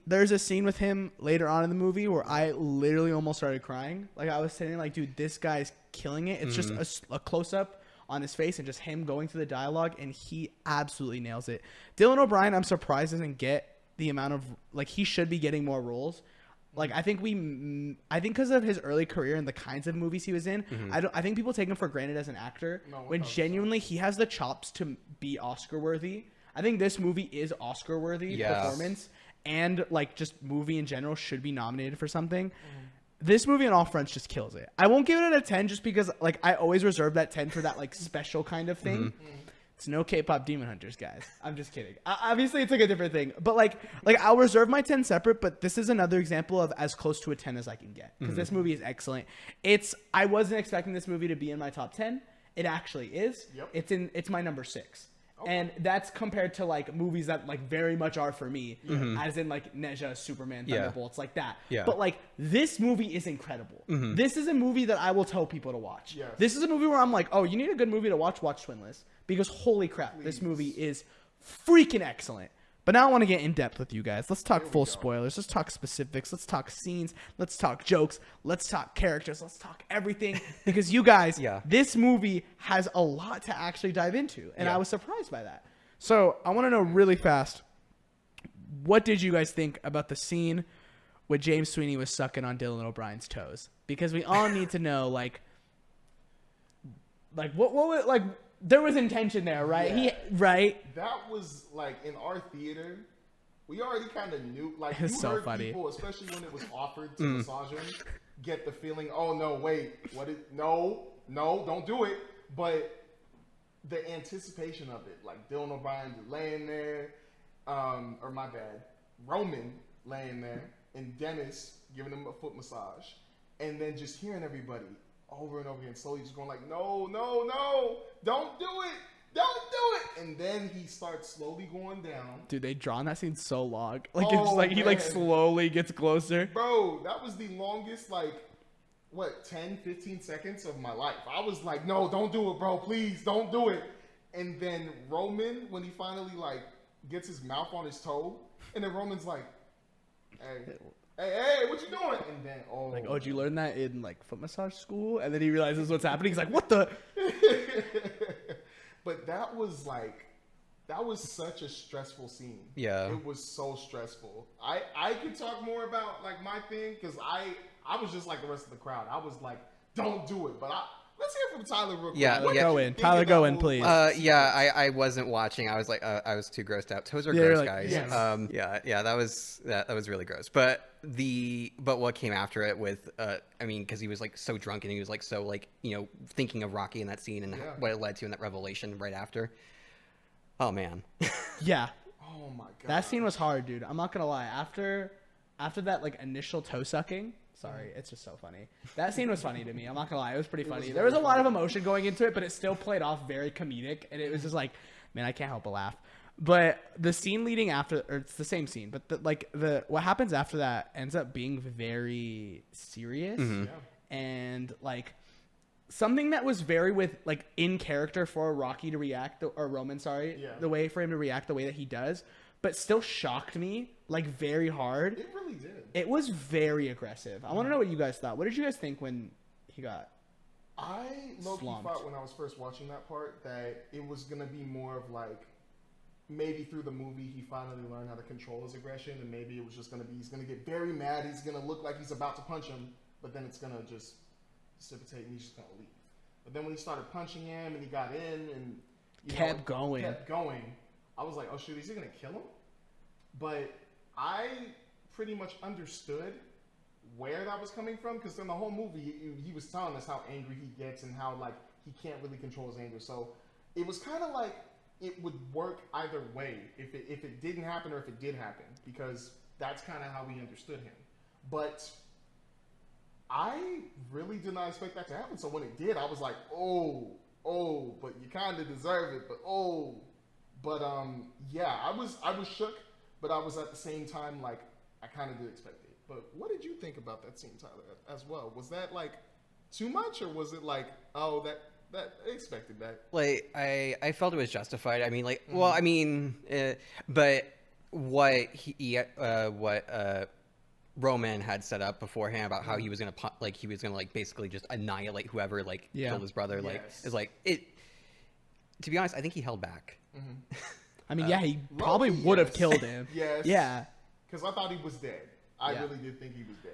There's a scene with him later on in the movie where I literally almost started crying. Like, I was sitting like, dude, this guy's killing it. It's just a close up on his face and just him going through the dialogue, and he absolutely nails it. Dylan O'Brien, I'm surprised doesn't get the amount of, like, he should be getting more roles. Like, I think because of his early career and the kinds of movies he was in, I think people take him for granted as an actor, when genuinely he has the chops to be Oscar worthy. I think this movie is Oscar worthy performance, and like just movie in general should be nominated for something. This movie on all fronts just kills it. I won't give it a 10 just because like I always reserve that 10 for that like special kind of thing. It's no K-pop Demon Hunters, guys. I'm just kidding. Obviously, it's like a different thing. But like I'll reserve my 10 separate, but this is another example of as close to a 10 as I can get. Because this movie is excellent. I wasn't expecting this movie to be in my top 10. It actually is. Yep. It's my number 6. And that's compared to like movies that like very much are for me, as in like Neja, Superman, Thunderbolts, like that. Yeah. But like this movie is incredible. This is a movie that I will tell people to watch. Yes. This is a movie where I'm like, oh, you need a good movie to watch Twinless, because holy crap, this movie is freaking excellent. But now I want to get in depth with you guys. Let's talk full spoilers. Let's talk specifics. Let's talk scenes. Let's talk jokes. Let's talk characters. Let's talk everything. Because you guys, this movie has a lot to actually dive into. And I was surprised by that. So I want to know really fast, what did you guys think about the scene where James Sweeney was sucking on Dylan O'Brien's toes? Because we all need to know, like what like, there was intention there, right? Yeah. Right? That was like in our theater. We already kind of knew, like, you so heard funny. people, especially when it was offered to massage him, get the feeling, oh no, wait, no, don't do it. But the anticipation of it, like Dylan O'Brien laying there, or my bad, Roman laying there, and Dennis giving him a foot massage, and then just hearing everybody over and over again, slowly just going like, no, don't do it. And then he starts slowly going down. Dude, they drawn that scene so long. Like, it's like he like slowly gets closer. Bro, that was the longest, like, 10, 15 seconds of my life. I was like, no, don't do it, bro. Please, don't do it. And then Roman, when he finally, like, gets his mouth on his toe, and then Roman's like, hey, what you doing? And then, like, did you learn that in like foot massage school? And then he realizes what's happening. He's like, what the? But that was such a stressful scene. Yeah. It was so stressful. I could talk more about like my thing, because I was just like the rest of the crowd. I was like, don't do it. But let's hear from Tyler real quick. Go in. Tyler, go in, please. I wasn't watching. I was like, I was too grossed out. Toes are gross, like, guys. yes. That was really gross. But what came after it with, I mean, because he was like so drunk and he was like so like, you know, thinking of Rocky in that scene and what it led to in that revelation right after. Oh man. Yeah. Oh my god. That scene was hard, dude. I'm not gonna lie. After that like initial toe sucking. Sorry, it's just so funny. That scene was funny to me. I'm not gonna lie, it was pretty funny. There was a lot of emotion going into it, but it still played off very comedic, and it was just like, man, I can't help but laugh. But the scene leading after, or it's the same scene, but what happens after that ends up being very serious, and like something that was very like in character for Rocky to react, or Roman, the way for him to react the way that he does, but still shocked me like very hard. It really did. It was very aggressive. I want to know what you guys thought. What did you guys think when he got I low-key slumped? thought when I was first watching that part that it was going to be more of like, maybe through the movie he finally learned how to control his aggression, and maybe it was just going to be, he's going to get very mad, he's going to look like he's about to punch him, but then it's going to just dissipate and he's just going to leave. But then when he started punching him and he got in and kept going, I was like, oh shit, is he going to kill him? But I pretty much understood where that was coming from, because in the whole movie he was telling us how angry he gets and how like he can't really control his anger. So it was kind of like it would work either way if it didn't happen or if it did happen, because that's kind of how we understood him. But I really did not expect that to happen. So when it did, I was like, oh, but you kind of deserve it. But yeah, I was shook, but I was at the same time like I kind of did expect it. But what did you think about that scene, Tyler, as well? Was that like too much, or was it like, oh, that I expected that? Like I felt it was justified. I mean, like, well, I mean, but what Roman had set up beforehand about how he was gonna basically just annihilate whoever killed his brother, is like it. To be honest, I think he held back. I mean, he probably would have killed him. Yes. Yeah. Because I thought he was dead. I really did think he was dead.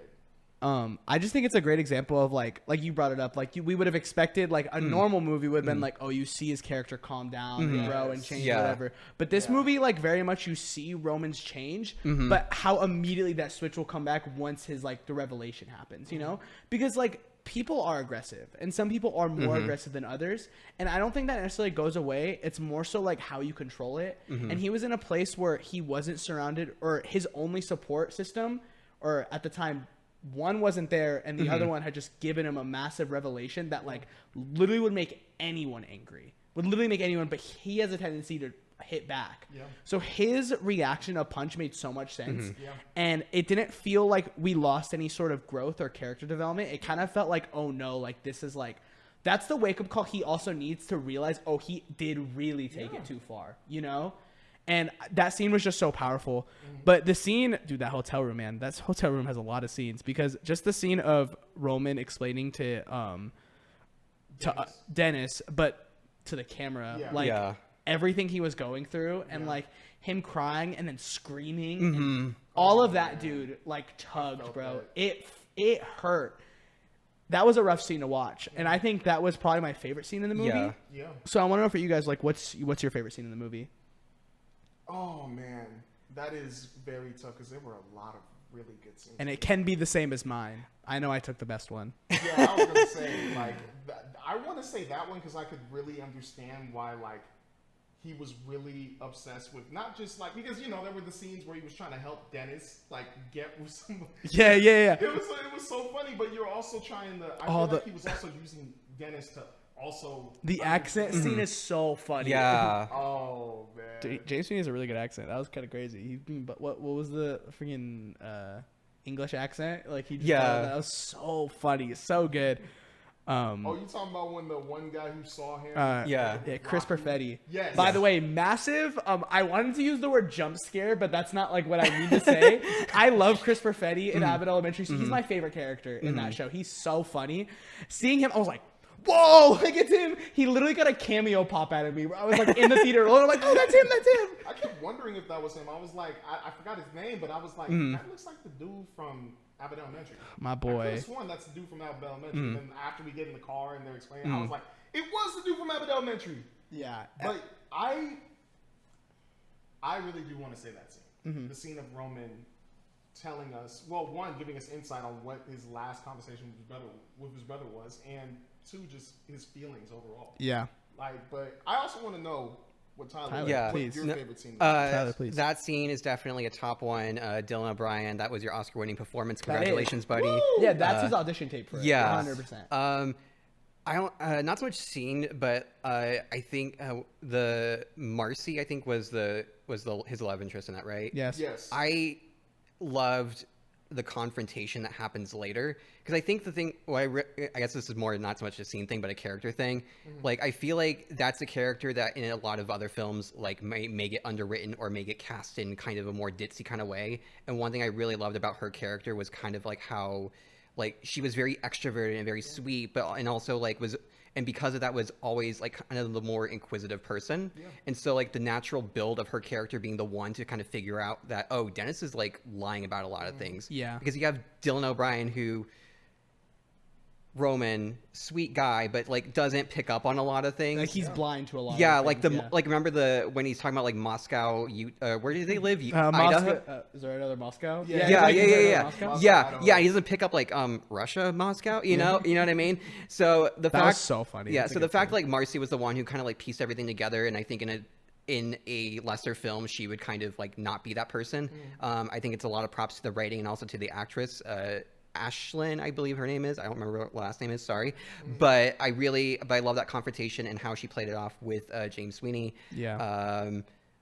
I just think it's a great example of like you brought it up, we would have expected like a normal movie would have been like, oh, you see his character calm down and grow and change whatever. But this movie, like, very much you see Roman's change, but how immediately that switch will come back once his like the revelation happens, you know? Because like people are aggressive and some people are more aggressive than others, and I don't think that necessarily goes away. It's more so like how you control it. And he was in a place where he wasn't surrounded, or his only support system, or at the time one wasn't there and the other one had just given him a massive revelation that like literally would make anyone angry, but he has a tendency to hit back. So his reaction of punch made so much sense, and it didn't feel like we lost any sort of growth or character development. It kind of felt like, oh no, like this is like, that's the wake-up call he also needs to realize, oh, he did really take it too far, you know? And that scene was just so powerful. But the scene, dude, that hotel room, man, that hotel room has a lot of scenes, because just the scene of Roman explaining to Dennis, but to the camera, everything he was going through, and like him crying and then screaming, and all of that, dude, like tugged, bro. It hurt. That was a rough scene to watch, and I think that was probably my favorite scene in the movie. Yeah. So I want to know for you guys, like, what's your favorite scene in the movie? Oh man, that is very tough, because there were a lot of really good scenes. And it can be the same as mine. I know I took the best one. Yeah, I was gonna say like I want to say that one, because I could really understand why like he was really obsessed with, not just like, because you know there were the scenes where he was trying to help Dennis like get with somebody. Yeah. It was so funny, but you're also trying to. I feel like he was also using Dennis to. Also, the accent scene is so funny. Yeah. Oh man, James Sweeney has a really good accent. That was kind of crazy. But what was the freaking English accent? Like that was so funny, so good. You talking about when the one guy who saw him? Chris Perfetti. Yes. By the way, massive. I wanted to use the word jump scare, but that's not like what I mean to say. I love Chris Perfetti in Abbott Elementary. He's my favorite character in that show. He's so funny. Seeing him, I was like, whoa, like it's him. He literally got a cameo pop out of me. I was like in the theater alone. I'm like, oh, that's him. I kept wondering if that was him. I was like, I forgot his name, but I was like, that looks like the dude from Abbott Elementary. My boy. I could have sworn that's the dude from Abbott Elementary. And then after we get in the car and they're explaining, I was like, it was the dude from Abbott Elementary. Yeah. But I really do want to say that scene. The scene of Roman telling us, well, one, giving us insight on what his last conversation with his brother was, and two, just his feelings overall. Yeah. But I also want to know what Tyler please. Your favorite scene. Tyler, please. That scene is definitely a top one. Dylan O'Brien, that was your Oscar-winning performance. Congratulations, buddy. Woo! Yeah, that's his audition tape for it. Yeah, 100%. I don't, not so much scene, but I think the Marcy, I think was his love interest in that, right? Yes. I loved the confrontation that happens later, because I think the thing, I guess this is more not so much a scene thing but a character thing. Like, I feel like that's a character that in a lot of other films like may get underwritten or may get cast in kind of a more ditzy kind of way. And one thing I really loved about her character was kind of like how like she was very extroverted and very sweet, but and also like and because of that was always like kind of the more inquisitive person. And so like the natural build of her character being the one to kind of figure out that, oh, Dennis is like lying about a lot of things. Yeah. Because you have Dylan O'Brien, who Roman, sweet guy, but like doesn't pick up on a lot of things. Like he's blind to a lot. Yeah, of like things, like remember when he's talking about like Moscow, where do they live? Moscow. Is there another Moscow? Yeah. Moscow, He doesn't pick up like Russia, Moscow. You know what I mean? So the fact was so funny. Yeah, That's so the fact like Marcy was the one who kind of like pieced everything together, and I think in a lesser film she would kind of like not be that person. I think it's a lot of props to the writing and also to the actress. Ashlyn, I believe her name is. I don't remember what last name is. Sorry, but I love that confrontation and how she played it off with James Sweeney. Yeah.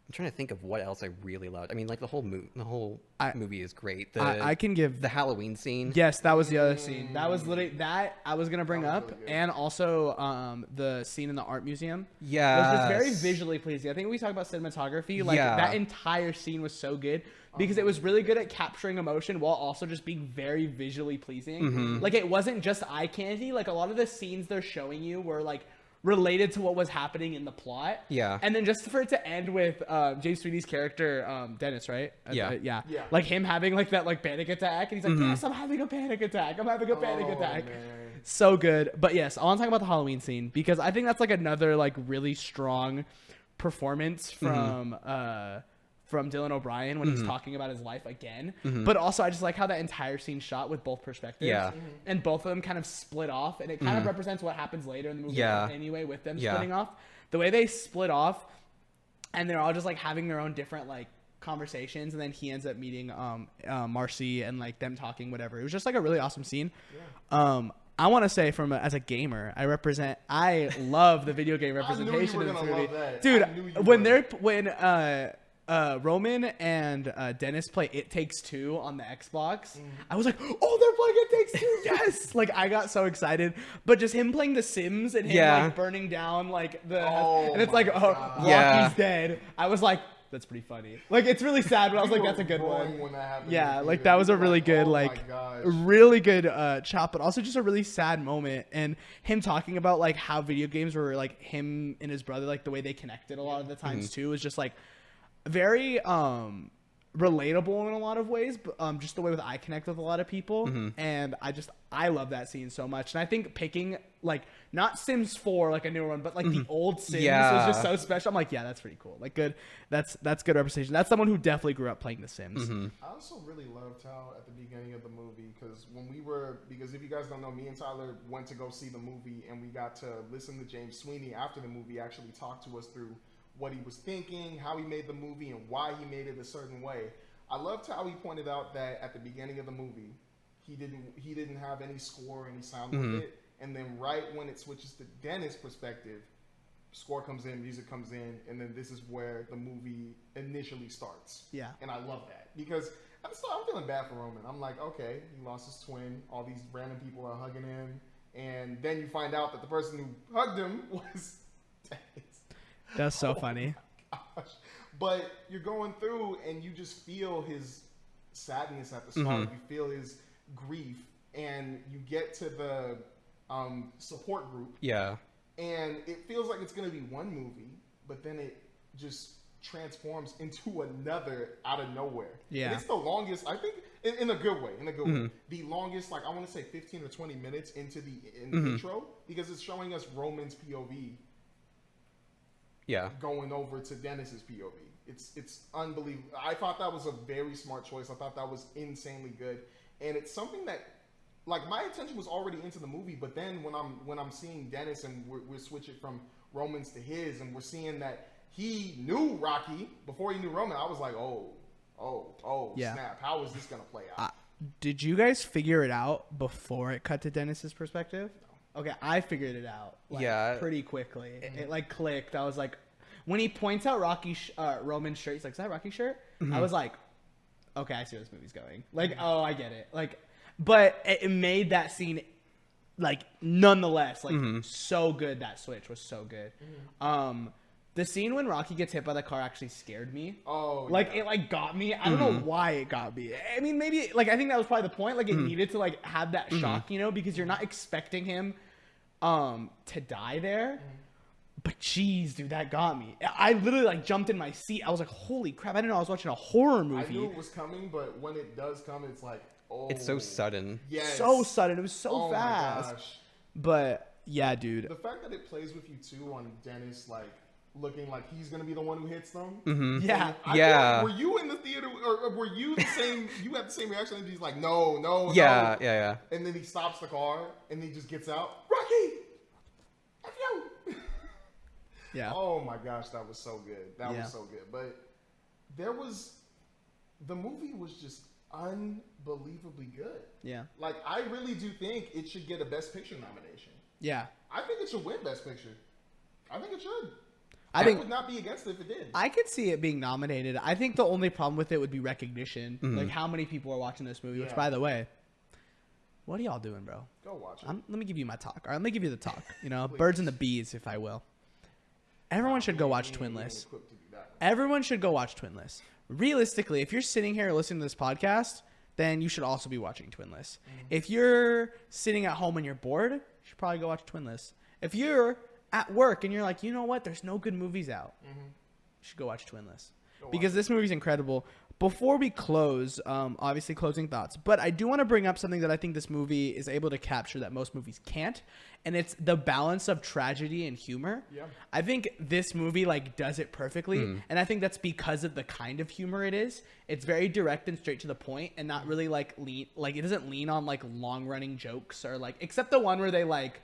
I'm trying to think of what else I really loved. I mean, like the whole movie is great. I can give the Halloween scene. Yes, that was the other scene. That was literally that I was gonna bring up, really and also the scene in the art museum. Yeah, was just very visually pleasing. I think when we talk about cinematography, like that entire scene was so good because it was really good at capturing emotion while also just being very visually pleasing. Like it wasn't just eye candy. Like a lot of the scenes they're showing you were like related to what was happening in the plot. Yeah. And then just for it to end with James Sweeney's character, Dennis, right? Yeah. Like him having like that like panic attack, and he's like, "Yes, I'm having a panic attack. I'm having a panic attack." Man. So good. But yes, I want to talk about the Halloween scene because I think that's like another like really strong performance from Dylan O'Brien when he's talking about his life again. But also I just like how that entire scene shot with both perspectives. Yeah. And both of them kind of split off, and it kind of represents what happens later in the movie Yeah. anyway with them splitting off. The way they split off and they're all just like having their own different like conversations, and then he ends up meeting Marcy and like them talking whatever. It was just like a really awesome scene. I want to say as a gamer, I love the video game representation of this movie. Dude, when Roman and Dennis play It Takes Two on the Xbox, I was like, oh, they're playing It Takes Two, yes! Like, I got so excited. But just him playing The Sims and him like burning down like and it's like, Rocky's dead. I was like, that's pretty funny. Like, it's really sad, but I was like, that's a good one. Yeah, like that was a really good, really good chop, but also just a really sad moment. And him talking about like how video games were like him and his brother, like the way they connected a lot of the times too, is just like very relatable in a lot of ways, but just the way that I connect with a lot of people. And I love that scene so much. And I think picking like not Sims 4 like a newer one, but like the old Sims was just so special. I'm like, yeah, that's pretty cool. Like good, that's good representation. That's someone who definitely grew up playing The Sims. I also really loved how at the beginning of the movie, because if you guys don't know, me and Tyler went to go see the movie, and we got to listen to James Sweeney after the movie actually talk to us through what he was thinking, how he made the movie, and why he made it a certain way. I loved how he pointed out that at the beginning of the movie, he didn't have any score, any sound with it, and then right when it switches to Dennis' perspective, score comes in, music comes in, and then this is where the movie initially starts. Yeah, and I love that because I'm feeling bad for Roman. I'm like, okay, he lost his twin. All these random people are hugging him, and then you find out that the person who hugged him was Dennis. That's so funny. Gosh. But you're going through and you just feel his sadness at the start. You feel his grief, and you get to the support group. Yeah. And it feels like it's going to be one movie, but then it just transforms into another out of nowhere. Yeah. And it's the longest, I think, in a good way. The longest, like I want to say 15 or 20 minutes into the intro, because it's showing us Roman's POV. Yeah, going over to Dennis's POV. It's unbelievable. I thought that was a very smart choice. I thought that was insanely good, and it's something that, like, my attention was already into the movie, but then when I'm seeing Dennis and we're switching from Roman's to his, and we're seeing that he knew Rocky before he knew Roman, I was like, yeah. Snap! How is this gonna play out? Did you guys figure it out before it cut to Dennis's perspective? Okay, I figured it out. Pretty quickly. It like clicked. I was like, when he points out Roman's shirt, he's like, "Is that Rocky's shirt?" I was like, "Okay, I see where this movie's going." Like, oh, I get it. Like, but it made that scene, like, nonetheless, like, so good. That switch was so good. The scene when Rocky gets hit by the car actually scared me. Oh, like it like got me. I don't know why it got me. I mean, maybe like I think that was probably the point. Like it needed to like have that shock, you know, because you're not expecting him to die there. But jeez, dude, that got me. I literally like jumped in my seat. I was like, holy crap! I didn't know I was watching a horror movie. I knew it was coming, but when it does come, it's like, oh, It's so sudden. yes. So sudden. It was so Oh my fast. gosh. But yeah, dude. The fact that it plays with you too on Dennis, like looking like he's gonna be the one who hits them. Yeah. I feel like, were you in the theater, or were you the same? You had the same reaction, and he's like, no, no, Yeah, no. yeah. And then he stops the car, and he just gets out. Rocky, F you. Yeah. Oh my gosh, that was so good. That Yeah. was so good. But the movie was just unbelievably good. Yeah. Like, I really do think it should get a Best Picture nomination. Yeah. I think it should win Best Picture. I think it should. I think would not be against it if it did. I could see it being nominated. I think the only problem with it would be recognition. Like how many people are watching this movie, which Yeah. by the way, what are y'all doing, bro? Go watch it. Let me give you my talk. All right, let me give you the talk. You know, birds and the bees, if I will. Everyone should go watch Twinless. Equipped to do that one. Everyone should go watch Twinless. Realistically, if you're sitting here listening to this podcast, then you should also be watching Twinless. If you're sitting at home and you're bored, you should probably go watch Twinless. If you're at work and you're like, you know what, there's no good movies out, you should go watch Twinless. Because this movie's incredible. Before we close, obviously closing thoughts, but I do want to bring up something that I think this movie is able to capture that most movies can't, and it's the balance of tragedy and humor. Yeah. I think this movie like does it perfectly, and I think that's because of the kind of humor it is. It's very direct and straight to the point, and not really like it doesn't lean on like long running jokes or like, except the one where they like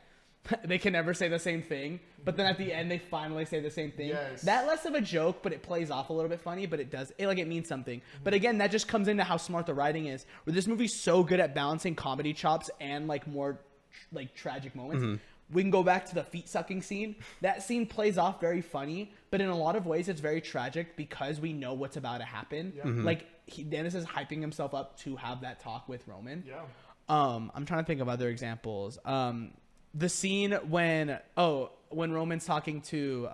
they can never say the same thing, but then at the end they finally say the same thing. Yes. That less of a joke, but it plays off a little bit funny, but it means something. But again, that just comes into how smart the writing is. Where this movie's so good at balancing comedy chops and like more like tragic moments. We can go back to the feet sucking scene. That scene plays off very funny, but in a lot of ways it's very tragic because we know what's about to happen. Yeah. Like Dennis is hyping himself up to have that talk with Roman. Yeah. I'm trying to think of other examples. The scene when Roman's talking to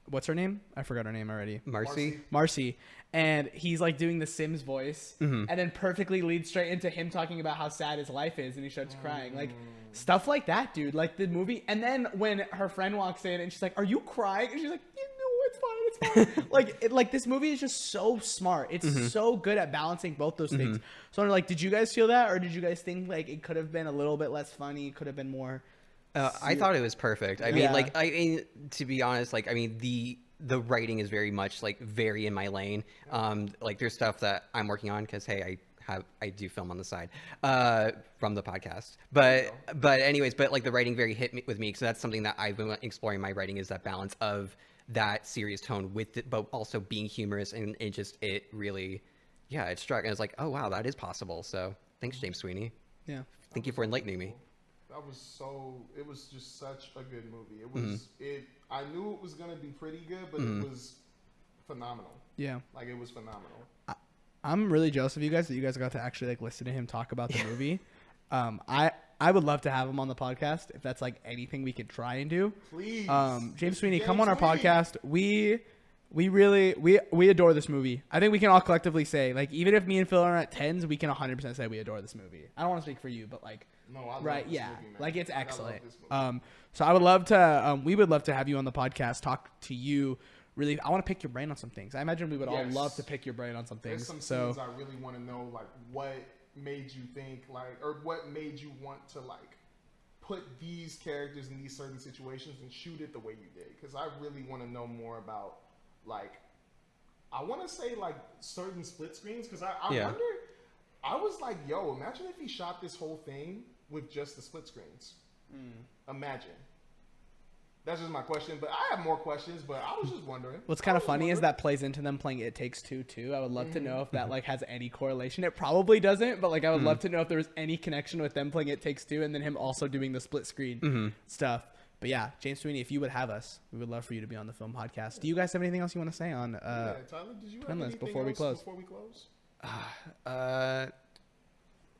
what's her name? I forgot her name already. Marcy. And he's like doing the Sims voice, and then perfectly leads straight into him talking about how sad his life is, and he starts crying. Like stuff like that, dude. Like the movie. And then when her friend walks in and she's like, "Are you crying?" And she's like, "No, it's fine. Like this movie is just so smart. It's so good at balancing both those things. So I'm like, did you guys feel that, or did you guys think like it could have been a little bit less funny? Could have been more. I thought it was perfect. I mean, to be honest, the writing is very much like very in my lane. Like there's stuff that I'm working on because hey, I do film on the side from the podcast. But anyways, like the writing very hit me with me, so that's something that I've been exploring in my writing, is that balance of that serious tone with it, but also being humorous, and it really, it struck. And I was like, oh wow, that is possible. So thanks, James Sweeney. Yeah. Thank you for enlightening me. It was just such a good movie. It was, I knew it was going to be pretty good, but it was phenomenal. Yeah. Like it was phenomenal. I'm really jealous of you guys that you guys got to actually like listen to him talk about the movie. I would love to have him on the podcast if that's like anything we could try and do. Please. James Sweeney, come on our podcast. We adore this movie. I think we can all collectively say, like, even if me and Phil are at 10s, we can 100% say we adore this movie. I don't want to speak for you, but like, no, I love right? this Yeah, movie, man. like it's I love excellent. this movie. So I would love to. We would love to have you on the podcast, talk to you. Really, I want to pick your brain on some things. I imagine we would all love to pick your brain on some things. There's some scenes I really want to know, like what made you think, like, or what made you want to like put these characters in these certain situations and shoot it the way you did. Because I really want to know more about, like, I want to say like certain split screens. Because I wonder. I was like, yo, imagine if he shot this whole thing with just the split screens. Imagine. That's just my question, but I have more questions, but I was just wondering. What's kind of funny is that plays into them playing It Takes Two too. I would love to know if that like has any correlation. It probably doesn't, but like I would love to know if there was any connection with them playing It Takes Two and then him also doing the split screen stuff. But yeah, James Sweeney, if you would have us, we would love for you to be on the Film Podcast. Do you guys have anything else you want to say on Tyler, did you have Twinless anything before we else close?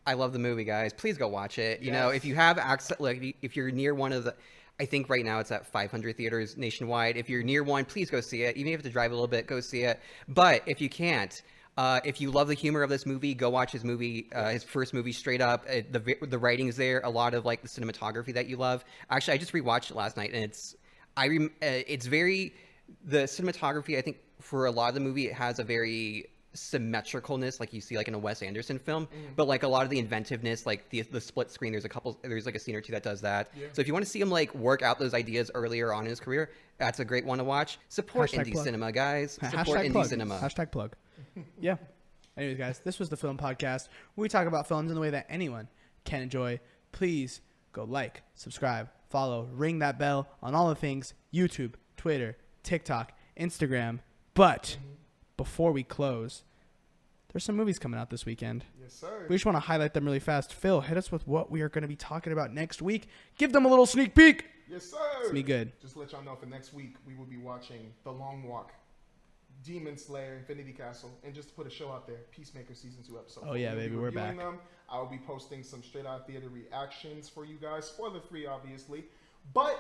I love the movie, guys. Please go watch it. You know, if you have access, like if you're near one of the, I think right now it's at 500 theaters nationwide. If you're near one, please go see it. Even if you have to drive a little bit, go see it. But if you can't, if you love the humor of this movie, go watch his movie, his first movie, Straight Up. The writing is there. A lot of like the cinematography that you love. Actually, I just rewatched it last night, and It's very, the cinematography, I think for a lot of the movie, it has a very symmetricalness like you see like in a Wes Anderson film, but like a lot of the inventiveness, like the split screen, there's like a scene or two that does that. So if you want to see him like work out those ideas earlier on in his career, that's a great one to watch. Support indie cinema, guys. Support indie cinema. Hashtag plug. Yeah. Anyways, guys, this was the Film Podcast, where we talk about films in the way that anyone can enjoy. Please go like, subscribe, follow, ring that bell on all the things: YouTube, Twitter, TikTok, Instagram. But before we close, there's some movies coming out this weekend. Yes, sir. We just want to highlight them really fast. Phil, hit us with what we are going to be talking about next week. Give them a little sneak peek. Yes, sir. It's me good. Just to let y'all know, for next week, we will be watching The Long Walk, Demon Slayer, Infinity Castle, and just to put a show out there, Peacemaker Season 2 episode. Oh, yeah, baby, we're back. Them. I will be posting some straight out theater reactions for you guys. Spoiler free, obviously. But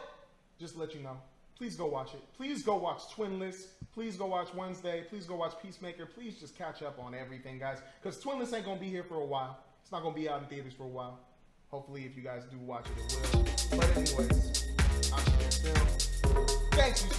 just to let you know, please go watch it. Please go watch Twinless. Please go watch Wednesday. Please go watch Peacemaker. Please just catch up on everything, guys. Because Twinless ain't going to be here for a while. It's not going to be out in theaters for a while. Hopefully, if you guys do watch it, it will. But anyways, I'm Film. Thanks, you,